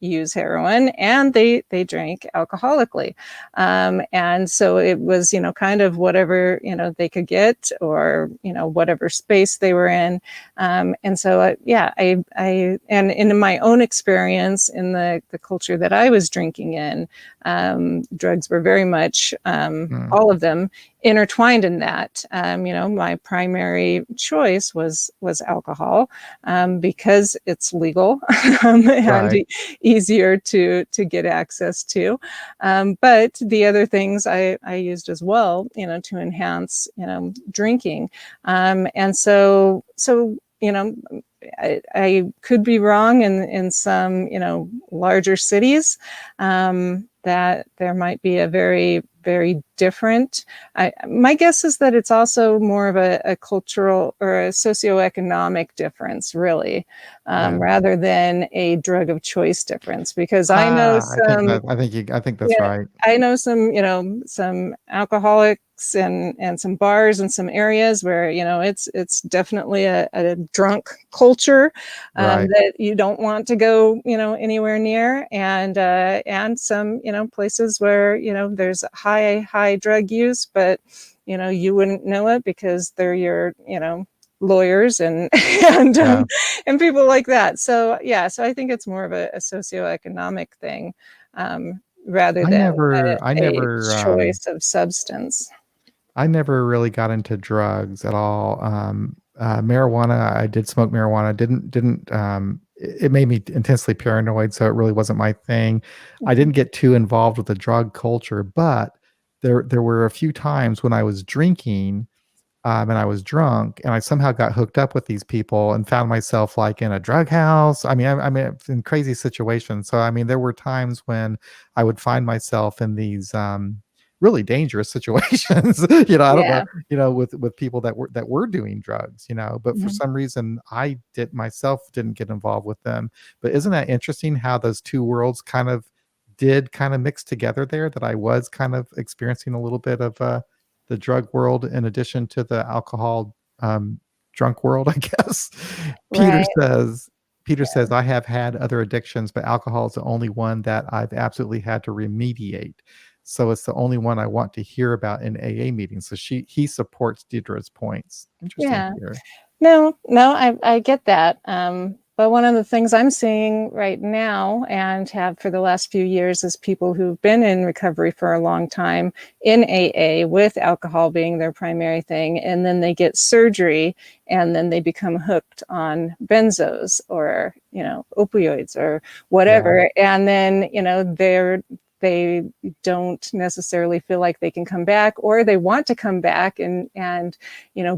use heroin and they drank alcoholically. And so it was, kind of whatever, they could get, or, whatever space they were in. And so, yeah, and in my own experience in the culture that I was drinking in, drugs were very much, all of them intertwined in that. My primary choice was alcohol, because it's legal and Right. easier to get access to. But the other things I used as well, to enhance, drinking. And so, I could be wrong in some, larger cities, that there might be a very, very different. My guess is that it's also more of a cultural or a socioeconomic difference, really, rather than a drug of choice difference. Because I know some, I think that's right. I know some, some alcoholics and some bars and some areas where, it's definitely a drunk culture, Right. that you don't want to go, anywhere near. And some, places where, there's high drug use, but, you wouldn't know it because they're your, lawyers and Yeah. and people like that. So yeah, so I think it's more of a socioeconomic thing, rather I than never I a never choice of substance. I never really got into drugs at all. Marijuana, I did smoke marijuana. Didn't it made me intensely paranoid, so it really wasn't my thing. I Mhm. didn't get too involved with the drug culture, but there were a few times when I was drinking, and I was drunk, and I somehow got hooked up with these people and found myself like in a drug house. I mean, in crazy situations. So I mean, there were times when I would find myself in these really dangerous situations. I don't know, Yeah. with people that were doing drugs. But for Mhm. some reason, I didn't get involved with them. But isn't that interesting how those two worlds did kind of mix together there? That I was kind of experiencing a little bit of the drug world in addition to the alcohol drunk world, I guess. Peter Right. says Peter says I have had other addictions, but alcohol is the only one that I've absolutely had to remediate. So it's the only one I want to hear about in AA meetings. So he supports Dierdre's points. Interesting, Yeah. Peter. No, I get that. But one of the things I'm seeing right now and have for the last few years is people who've been in recovery for a long time in AA with alcohol being their primary thing. And then they get surgery and then they become hooked on benzos or, opioids or Yeah. whatever. And then, they don't necessarily feel like they can come back, or they want to come back and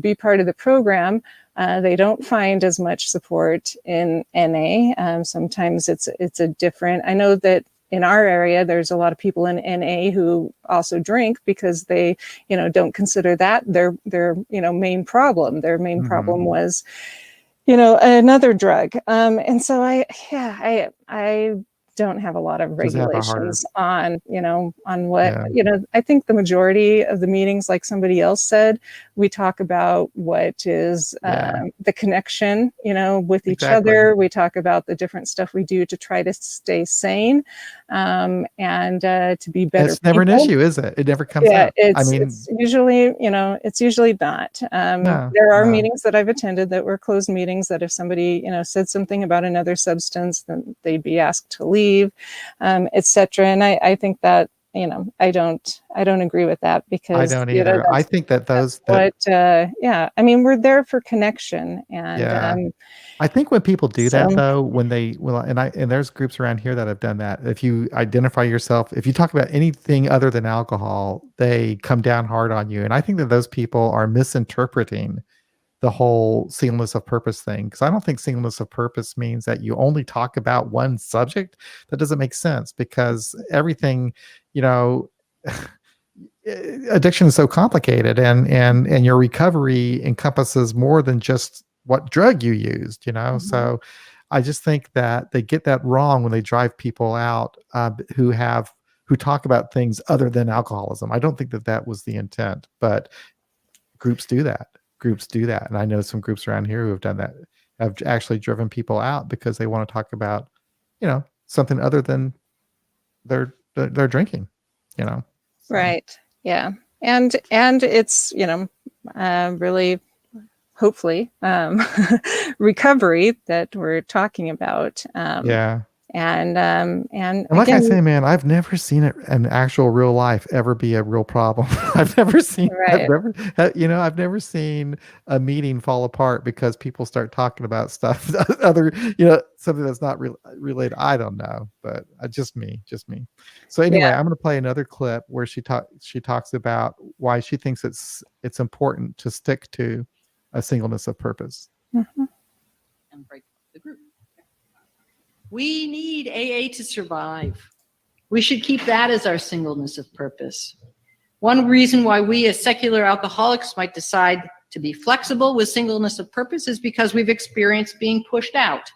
be part of the program. They don't find as much support in NA. Sometimes it's a different. I know that in our area, there's a lot of people in NA who also drink because they, don't consider that their main problem. Their main Mhm. problem was, another drug. And so I don't have a lot of Does have a harder, regulations on, on what, yeah, I think the majority of the meetings, like somebody else said, we talk about what is yeah, the connection, with each exactly. other. We talk about the different stuff we do to try to stay sane, and to be better It's never an people. issue, is it? It never comes Yeah, up. I mean, it's usually, it's usually not. no, There are no. meetings that I've attended that were closed meetings that if somebody, said something about another substance, then they'd be asked to leave, etc. And I think that, I don't agree with that, I because, don't either. I think that that's those that what, yeah, I mean, we're there for connection. And yeah. I think when people do that so, though, when they well, and there's groups around here that have done that. If you identify yourself, if you talk about anything other than alcohol, they come down hard on you. And I think that those people are misinterpreting the whole singleness of purpose thing, because I don't think singleness of purpose means that you only talk about one subject. That doesn't make sense, because everything, you know, addiction is so complicated, and your recovery encompasses more than just what drug you used, so I just think that they get that wrong when they drive people out, who talk about things other than alcoholism. I don't think that that was the intent, but groups do that, and I know some groups around here who have done that, have actually driven people out because they want to talk about something other than their drinking. So. right. Yeah. And it's, really, hopefully, recovery that we're talking about. Yeah. And And like I again, say, man, I've never seen it in actual real life ever be a real problem. I've never seen, right. I've never seen a meeting fall apart because people start talking about stuff other, something that's not related. I don't know, but just me. So anyway, Yeah. I'm going to play another clip where she talks about why she thinks it's important to stick to a singleness of purpose. Mhm. And break the group. We need AA to survive. We should keep that as our singleness of purpose. One reason why we as secular alcoholics might decide to be flexible with singleness of purpose is because we've experienced being pushed out,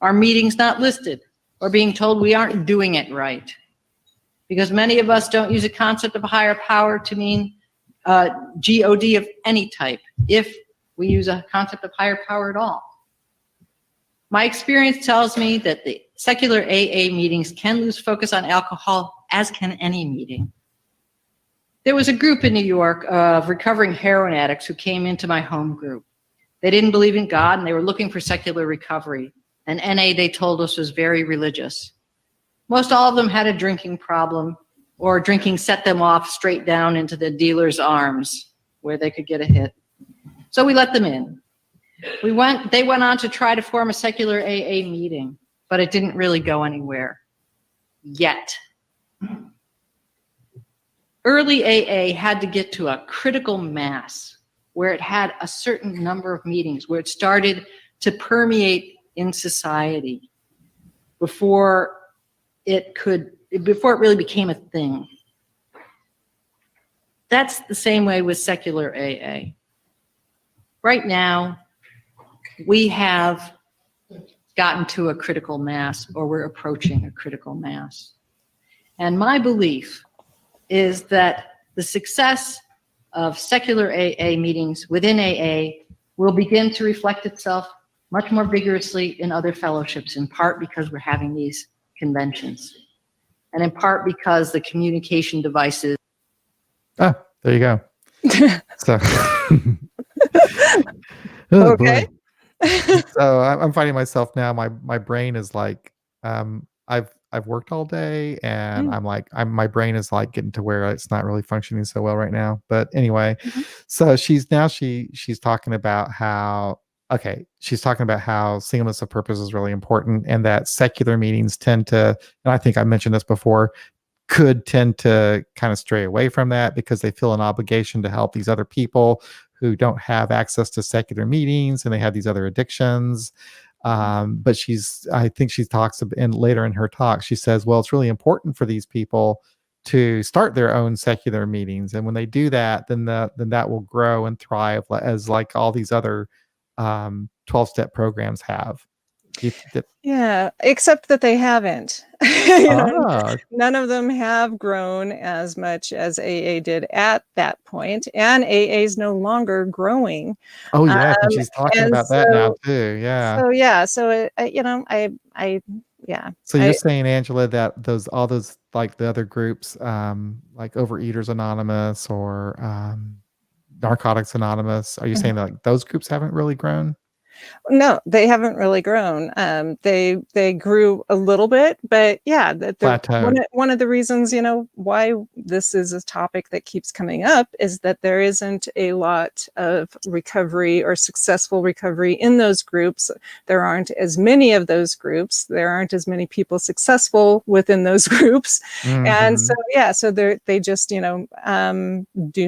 our meetings not listed, or being told we aren't doing it right. Because many of us don't use a concept of higher power to mean God of any type, if we use a concept of higher power at all. My experience tells me that the secular AA meetings can lose focus on alcohol, as can any meeting. There was a group in New York of recovering heroin addicts who came into my home group. They didn't believe in God, and they were looking for secular recovery. And NA, they told us, was very religious. Most all of them had a drinking problem, or drinking set them off straight down into the dealer's arms where they could get a hit. So we let them in. They went on to try to form a secular AA meeting, but it didn't really go anywhere yet. Early AA had to get to a critical mass where it had a certain number of meetings, where it started to permeate in society before it really became a thing. That's the same way with secular AA. Right now, we have gotten to a critical mass, or we're approaching a critical mass. And my belief is that the success of secular AA meetings within AA will begin to reflect itself much more vigorously in other fellowships, in part because we're having these conventions, and in part because the communication devices. Ah, there you go. So, oh, okay. So I'm finding myself now. My brain is like, I've worked all day, and I'm like, my brain is like getting to where it's not really functioning so well right now. But anyway, so she's talking about how singleness of purpose is really important, and that secular meetings tend to, and I think I mentioned this before, could tend to kind of stray away from that because they feel an obligation to help these other people who don't have access to secular meetings, and they have these other addictions. But I think she talks later in her talk, she says, well, it's really important for these people to start their own secular meetings. And when they do that, then that will grow and thrive as like all these other 12-step programs have. Yeah, except that they haven't. None of them have grown as much as AA did at that point, and AA is no longer growing. Oh, yes, and she's talking And about that now too, yeah. so yeah, so yeah. So you're saying, Angela, that all those, like, the other groups, like Overeaters Anonymous or, Narcotics Anonymous, are you saying that, like, those groups haven't really grown? No, they haven't really grown. They grew a little bit, but yeah, Plateaued. one of the reasons, why this is a topic that keeps coming up is that there isn't a lot of recovery or successful recovery in those groups. There aren't as many of those groups. There aren't as many people successful within those groups. And so, yeah, so they just, do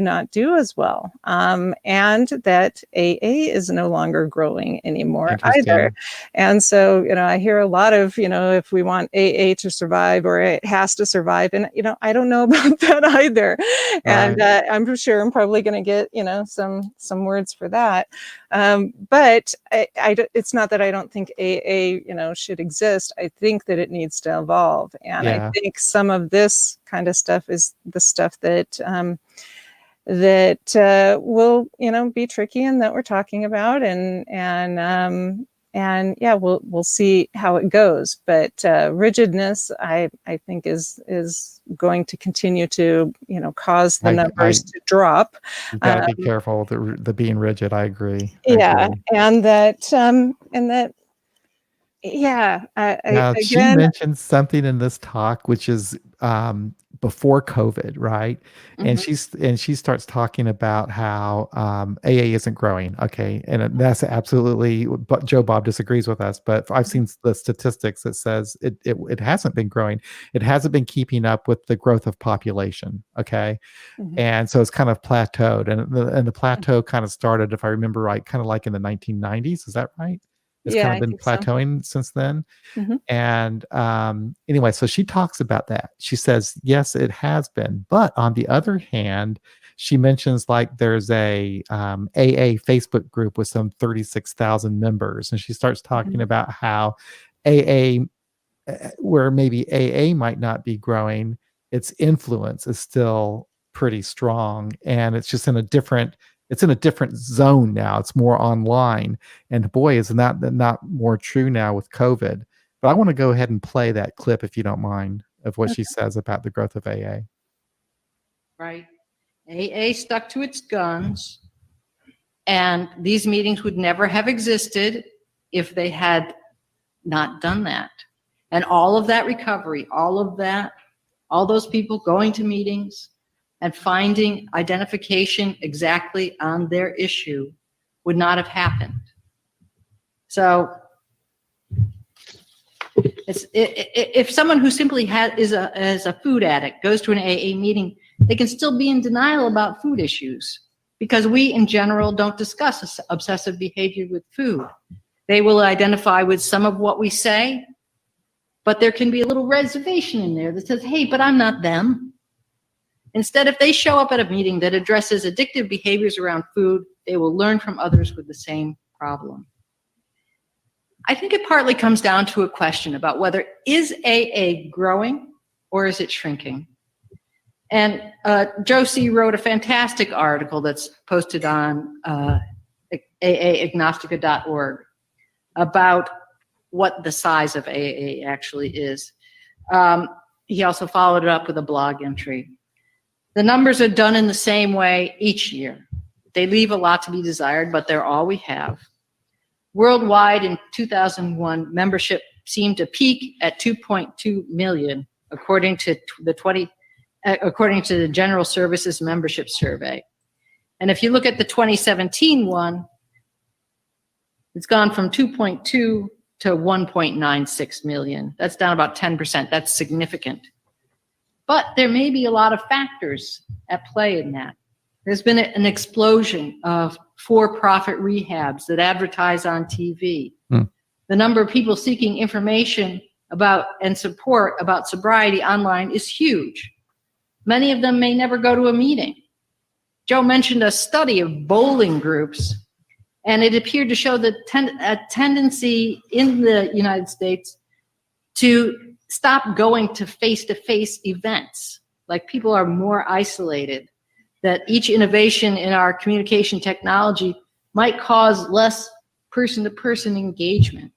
not do as well. And that AA is no longer growing anymore either. And so, I hear a lot of, if we want AA to survive or it has to survive. And, I don't know about that either. And I'm sure I'm probably going to get, some words for that. But it's not that I don't think AA, should exist. I think that it needs to evolve. And I think some of this kind of stuff is the stuff that will, be tricky and that we're talking about, and yeah, we'll see how it goes. But rigidness, I think is going to continue to, cause the numbers to drop. You gotta be careful with the being rigid. I agree. Yeah, and that yeah. Now, she mentioned something in this talk, which is before COVID, right? And she starts talking about how AA isn't growing. Okay, and that's absolutely. But Joe Bob disagrees with us. But I've seen the statistics that says it hasn't been growing. It hasn't been keeping up with the growth of population. Okay, and so it's kind of plateaued, and the plateau kind of started, if I remember right, kind of like in the 1990s. Is that right? It's kind of been plateauing since then. And anyway, so she talks about that. She says, yes, it has been. But on the other hand, she mentions, like, there's a AA Facebook group with some 36,000 members. And she starts talking about how AA, where maybe AA might not be growing, its influence is still pretty strong. And it's just in a different zone now. It's more online, and boy, isn't that not more true now with COVID. But I want to go ahead and play that clip, if you don't mind, of what she says about the growth of AA. Right. AA stuck to its guns, and these meetings would never have existed if they had not done that. And all of that recovery, all those people going to meetings and finding identification exactly on their issue would not have happened. So if someone who simply is a food addict goes to an AA meeting, they can still be in denial about food issues because we in general don't discuss obsessive behavior with food. They will identify with some of what we say, but there can be a little reservation in there that says, hey, but I'm not them. Instead, if they show up at a meeting that addresses addictive behaviors around food, they will learn from others with the same problem. I think it partly comes down to a question about whether is AA growing or is it shrinking? And Josie wrote a fantastic article that's posted on aaagnostica.org about what the size of AA actually is. He also followed it up with a blog entry. The numbers are done in the same way each year. They leave a lot to be desired, but they're all we have. Worldwide in 2001, membership seemed to peak at 2.2 million, according to the General Services Membership Survey. And if you look at the 2017 one, it's gone from 2.2 to 1.96 million. That's down about 10%. That's significant. But there may be a lot of factors at play in that. There's been an explosion of for-profit rehabs that advertise on TV. The number of people seeking information about and support about sobriety online is huge. Many of them may never go to a meeting. Joe mentioned a study of bowling groups And it appeared to show a tendency in the United States to stop going to face-to-face events. Like people are more isolated, that each innovation in our communication technology might cause less person-to-person engagement.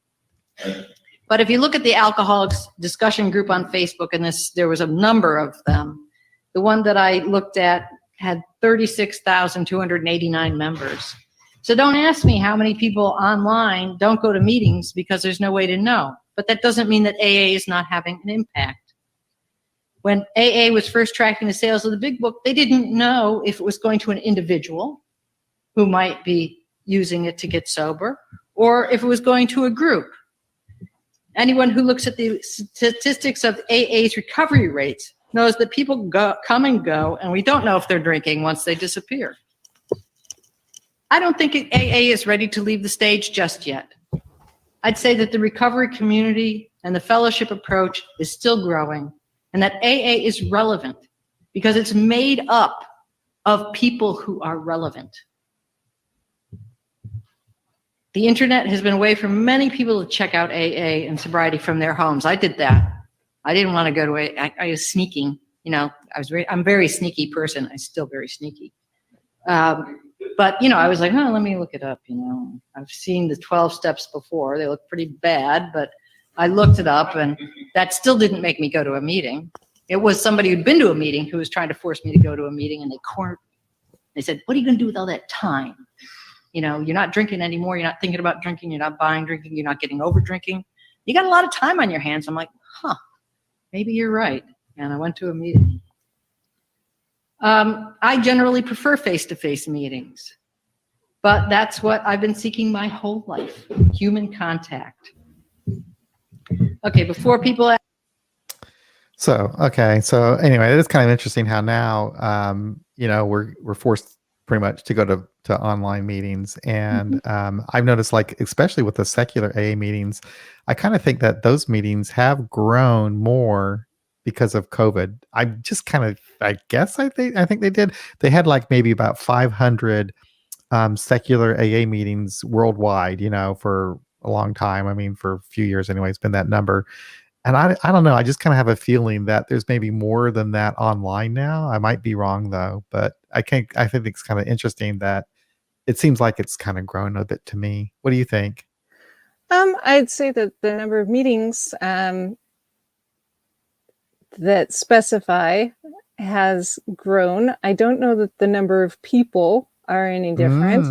But if you look at the alcoholics discussion group on Facebook, and there was a number of them, the one that I looked at had 36,289 members. So don't ask me how many people online don't go to meetings because there's no way to know. But that doesn't mean that AA is not having an impact. When AA was first tracking the sales of the big book, they didn't know if it was going to an individual who might be using it to get sober, or if it was going to a group. Anyone who looks at the statistics of AA's recovery rates knows that people come and go, and we don't know if they're drinking once they disappear. I don't think AA is ready to leave the stage just yet. I'd say that the recovery community and the fellowship approach is still growing, and that AA is relevant because it's made up of people who are relevant. The internet has been a way for many people to check out AA and sobriety from their homes. I did that. I didn't want to go to AA. I was sneaking. You know, I'm a very sneaky person. I'm still very sneaky. But, you know, I was like, oh, let me look it up. You know, I've seen the 12 steps before. They look pretty bad, but I looked it up, and that still didn't make me go to a meeting. It was somebody who'd been to a meeting who was trying to force me to go to a meeting, and they cornered me. They said, what are you going to do with all that time? You know, you're not drinking anymore. You're not thinking about drinking. You're not buying drinking. You're not getting over drinking. You got a lot of time on your hands. I'm like, maybe you're right. And I went to a meeting. I generally prefer face-to-face meetings, but that's what I've been seeking my whole life, human contact. Okay, before people ask. So anyway, it is kind of interesting how now, you know, we're forced pretty much to go to online meetings. And I've noticed, like, especially with the secular AA meetings, I kind of think that those meetings have grown more because of COVID. I think they did. They had like maybe about 500 secular AA meetings worldwide, you know, for a long time. I mean, for a few years anyway, it's been that number. And I don't know. I just kind of have a feeling that there's maybe more than that online now. I might be wrong though, but I think it's kind of interesting that it seems like it's kind of grown a bit to me. What do you think? I'd say that the number of meetings that specify has grown. I don't know that the number of people are any different.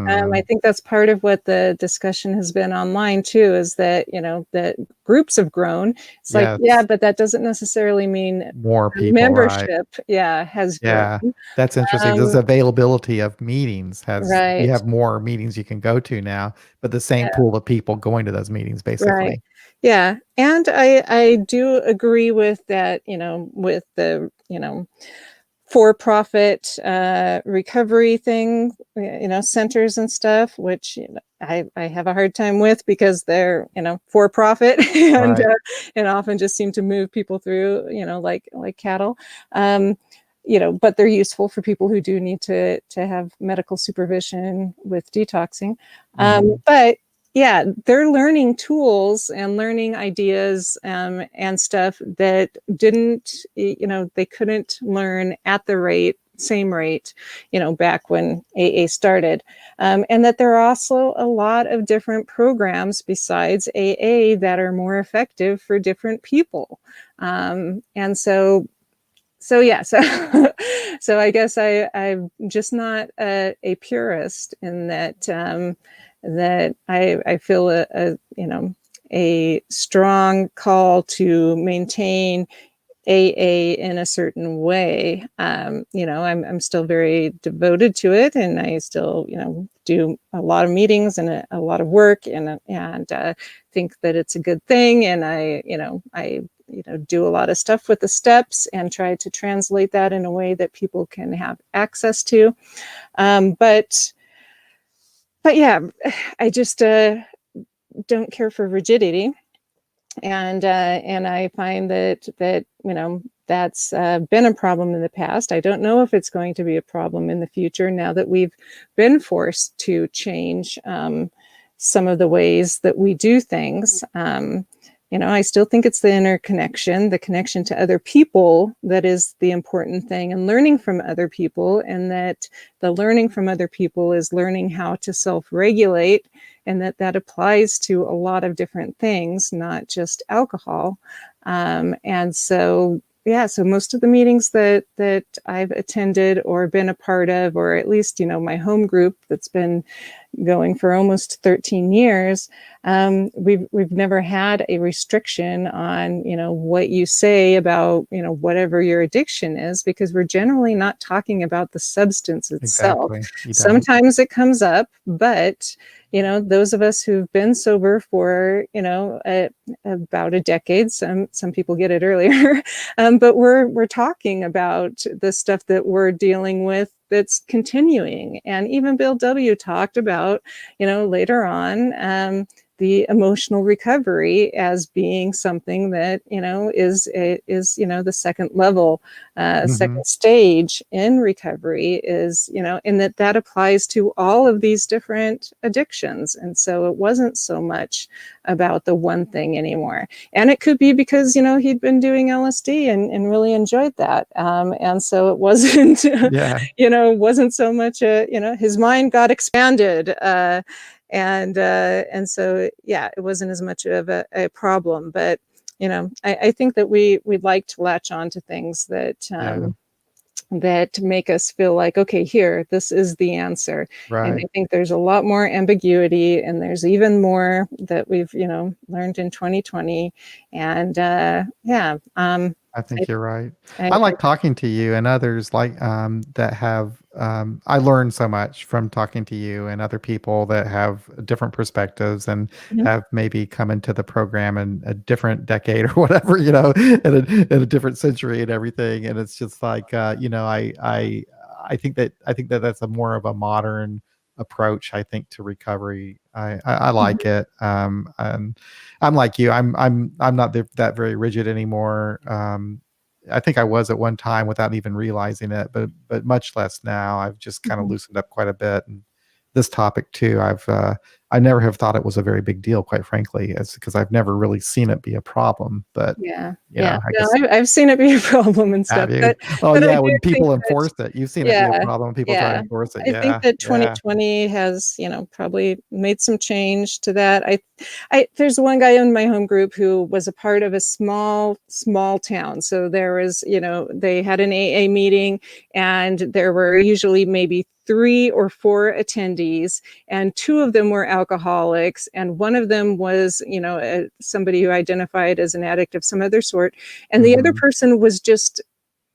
I think that's part of what the discussion has been online too, is that, you know, that groups have grown. It's like, yeah, but that doesn't necessarily mean more people, membership, right? has grown. Yeah, that's interesting. This availability of meetings has, you have more meetings you can go to now, but the same pool of people going to those meetings, basically. Right. Yeah. And I do agree with that, you know, with the, you know, for-profit recovery thing, you know, centers and stuff, which, you know, I have a hard time with because they're, you know, for-profit and and often just seem to move people through, you know, like cattle. You know, but they're useful for people who do need to have medical supervision with detoxing. But yeah, they're learning tools and learning ideas and stuff that didn't, you know, they couldn't learn at the same rate, you know, back when AA started. And that there are also a lot of different programs besides AA that are more effective for different people. And so I guess I'm just not a purist in that, that I feel you know, a strong call to maintain AA in a certain way. You know, I'm still very devoted to it, and I still, you know, do a lot of meetings and a lot of work, and think that it's a good thing. And I do a lot of stuff with the steps and try to translate that in a way that people can have access to. But yeah, I just don't care for rigidity, and I find that you know, that's been a problem in the past. I don't know if it's going to be a problem in the future now that we've been forced to change some of the ways that we do things. I still think it's the interconnection, the connection to other people that is the important thing, and learning from other people, and that the learning from other people is learning how to self-regulate, and that applies to a lot of different things, not just alcohol. And so most of the meetings that I've attended or been a part of, or at least, my home group that's been going for almost 13 years, we've never had a restriction on, what you say about, whatever your addiction is, because we're generally not talking about the substance itself. Exactly. Sometimes it comes up, but those of us who've been sober for, about a decade, some people get it earlier, but we're talking about the stuff that we're dealing with that's continuing. And even Bill W. talked about, later on, the emotional recovery as being something that, is the second level, second stage in recovery is, and that applies to all of these different addictions. And so it wasn't so much about the one thing anymore. And it could be because, he'd been doing LSD and really enjoyed that. And so it wasn't, wasn't so much, his mind got expanded. And so, it wasn't as much of a problem. But, I think that we'd like to latch on to things that that make us feel like, okay, here, this is the answer. Right. And I think there's a lot more ambiguity, and there's even more that we've, learned in 2020. And I think you're right. I like talking to you and others that have, I learned so much from talking to you and other people that have different perspectives and have maybe come into the program in a different decade or whatever, in a different century and everything. And it's just like, I think that that's a more of a modern approach, I think, to recovery. I like it. And I'm like you. I'm not that very rigid anymore. I think I was at one time without even realizing it, but much less now. I've just kind of loosened up quite a bit. And this topic too, I never have thought it was a very big deal, quite frankly. It's because I've never really seen it be a problem. But I've seen it be a problem and stuff. But when people enforce it, you've seen it be a problem. People try to enforce it. I think that 2020 has, probably made some change to that. There's one guy in my home group who was a part of a small town. So there was, they had an AA meeting, and there were usually maybe 3 or 4 attendees, and 2 of them were alcoholics, and one of them was, somebody who identified as an addict of some other sort, and the other person was just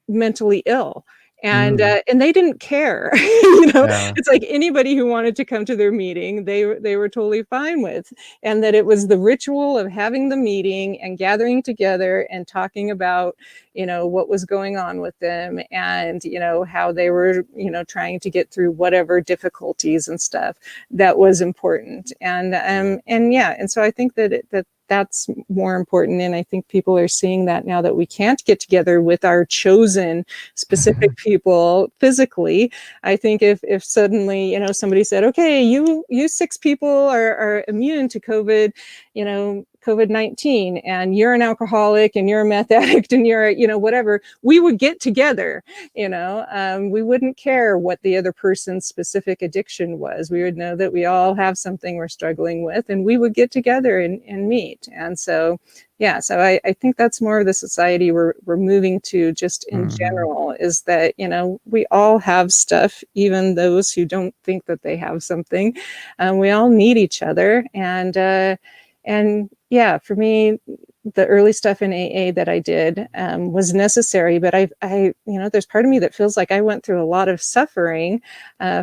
mentally ill. And they didn't care. It's like anybody who wanted to come to their meeting, they were totally fine with. And that it was the ritual of having the meeting and gathering together and talking about, what was going on with them, and, how they were, trying to get through whatever difficulties and stuff that was important. And so I think that's more important. And I think people are seeing that now, that we can't get together with our chosen specific people physically. I think if suddenly, somebody said, okay, you 6 people are immune to COVID-19, and you're an alcoholic, and you're a meth addict, and you're, whatever, we would get together. We wouldn't care what the other person's specific addiction was. We would know that we all have something we're struggling with, and we would get together and meet. And so, I think that's more of the society we're moving to, just in general, is that, we all have stuff, even those who don't think that they have something. We all need each other. And for me, the early stuff in AA that I did was necessary, but I there's part of me that feels like I went through a lot of suffering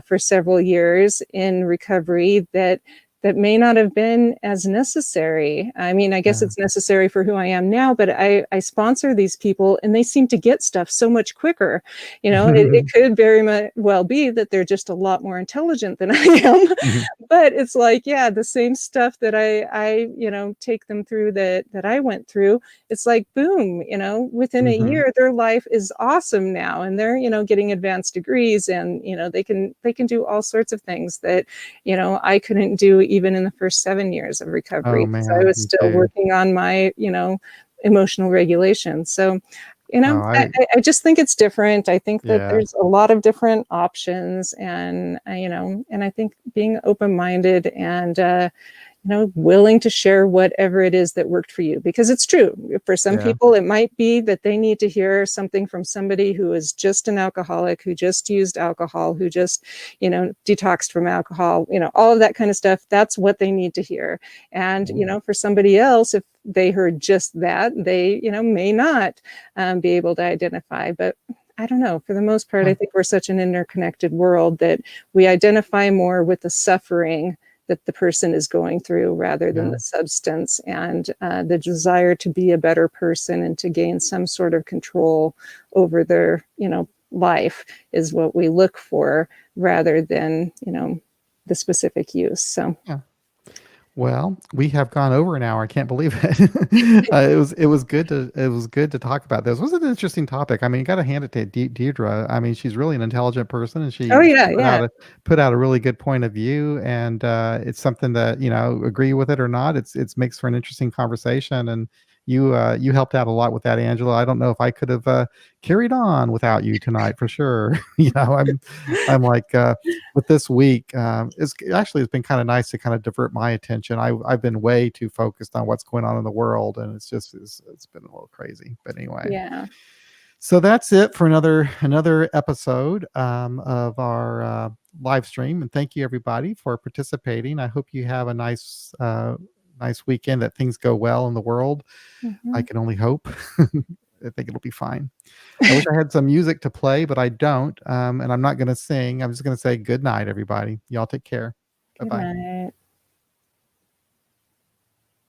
for several years in recovery that that may not have been as necessary. I mean, I guess it's necessary for who I am now, but I sponsor these people and they seem to get stuff so much quicker. You know, it could very much well be that they're just a lot more intelligent than I am. But it's like, yeah, the same stuff that I you know, take them through that I went through, it's like, boom, you know, within a year, their life is awesome now. And they're, you know, getting advanced degrees, and, you know, they can do all sorts of things that, you know, I couldn't do even in the first 7 years of recovery. Oh because I man, was me still too. working on my, you know, emotional regulation. So, you know, Oh, I just think it's different. I think that yeah. there's a lot of different options, and you know, and I think being open-minded and you know, willing to share whatever it is that worked for you, because it's true. For some Yeah. people, it might be that they need to hear something from somebody who is just an alcoholic, who just used alcohol, who just, you know, detoxed from alcohol, you know, all of that kind of stuff. That's what they need to hear. And, you know, for somebody else, if they heard just that, they, you know, may not be able to identify. But I don't know. For the most part, I think we're such an interconnected world that we identify more with the suffering that the person is going through rather than the substance, and the desire to be a better person and to gain some sort of control over their, you know, life is what we look for rather than, you know, the specific use. So Yeah. Well, we have gone over an hour. I can't believe it. It was good to talk about this. It was an interesting topic. I mean, you got to hand it to Deirdre. I mean, she's really an intelligent person, and oh she yeah, yeah. put out a really good point of view. And it's something that, you know, agree with it or not, it's makes for an interesting conversation. And you helped out a lot with that, Angela. I don't know if I could have carried on without you tonight for sure. You know, I'm like with this week, it's been kind of nice to kind of divert my attention. I've been way too focused on what's going on in the world, and it's been a little crazy. But anyway, Yeah. so that's it for another episode of our live stream. And thank you everybody for participating. I hope you have a nice weekend. That things go well in the world. I can only hope. I think it'll be fine. I wish I had some music to play, but I don't. And I'm not going to sing. I'm just going to say good night, everybody. Y'all take care. Good Bye-bye. night.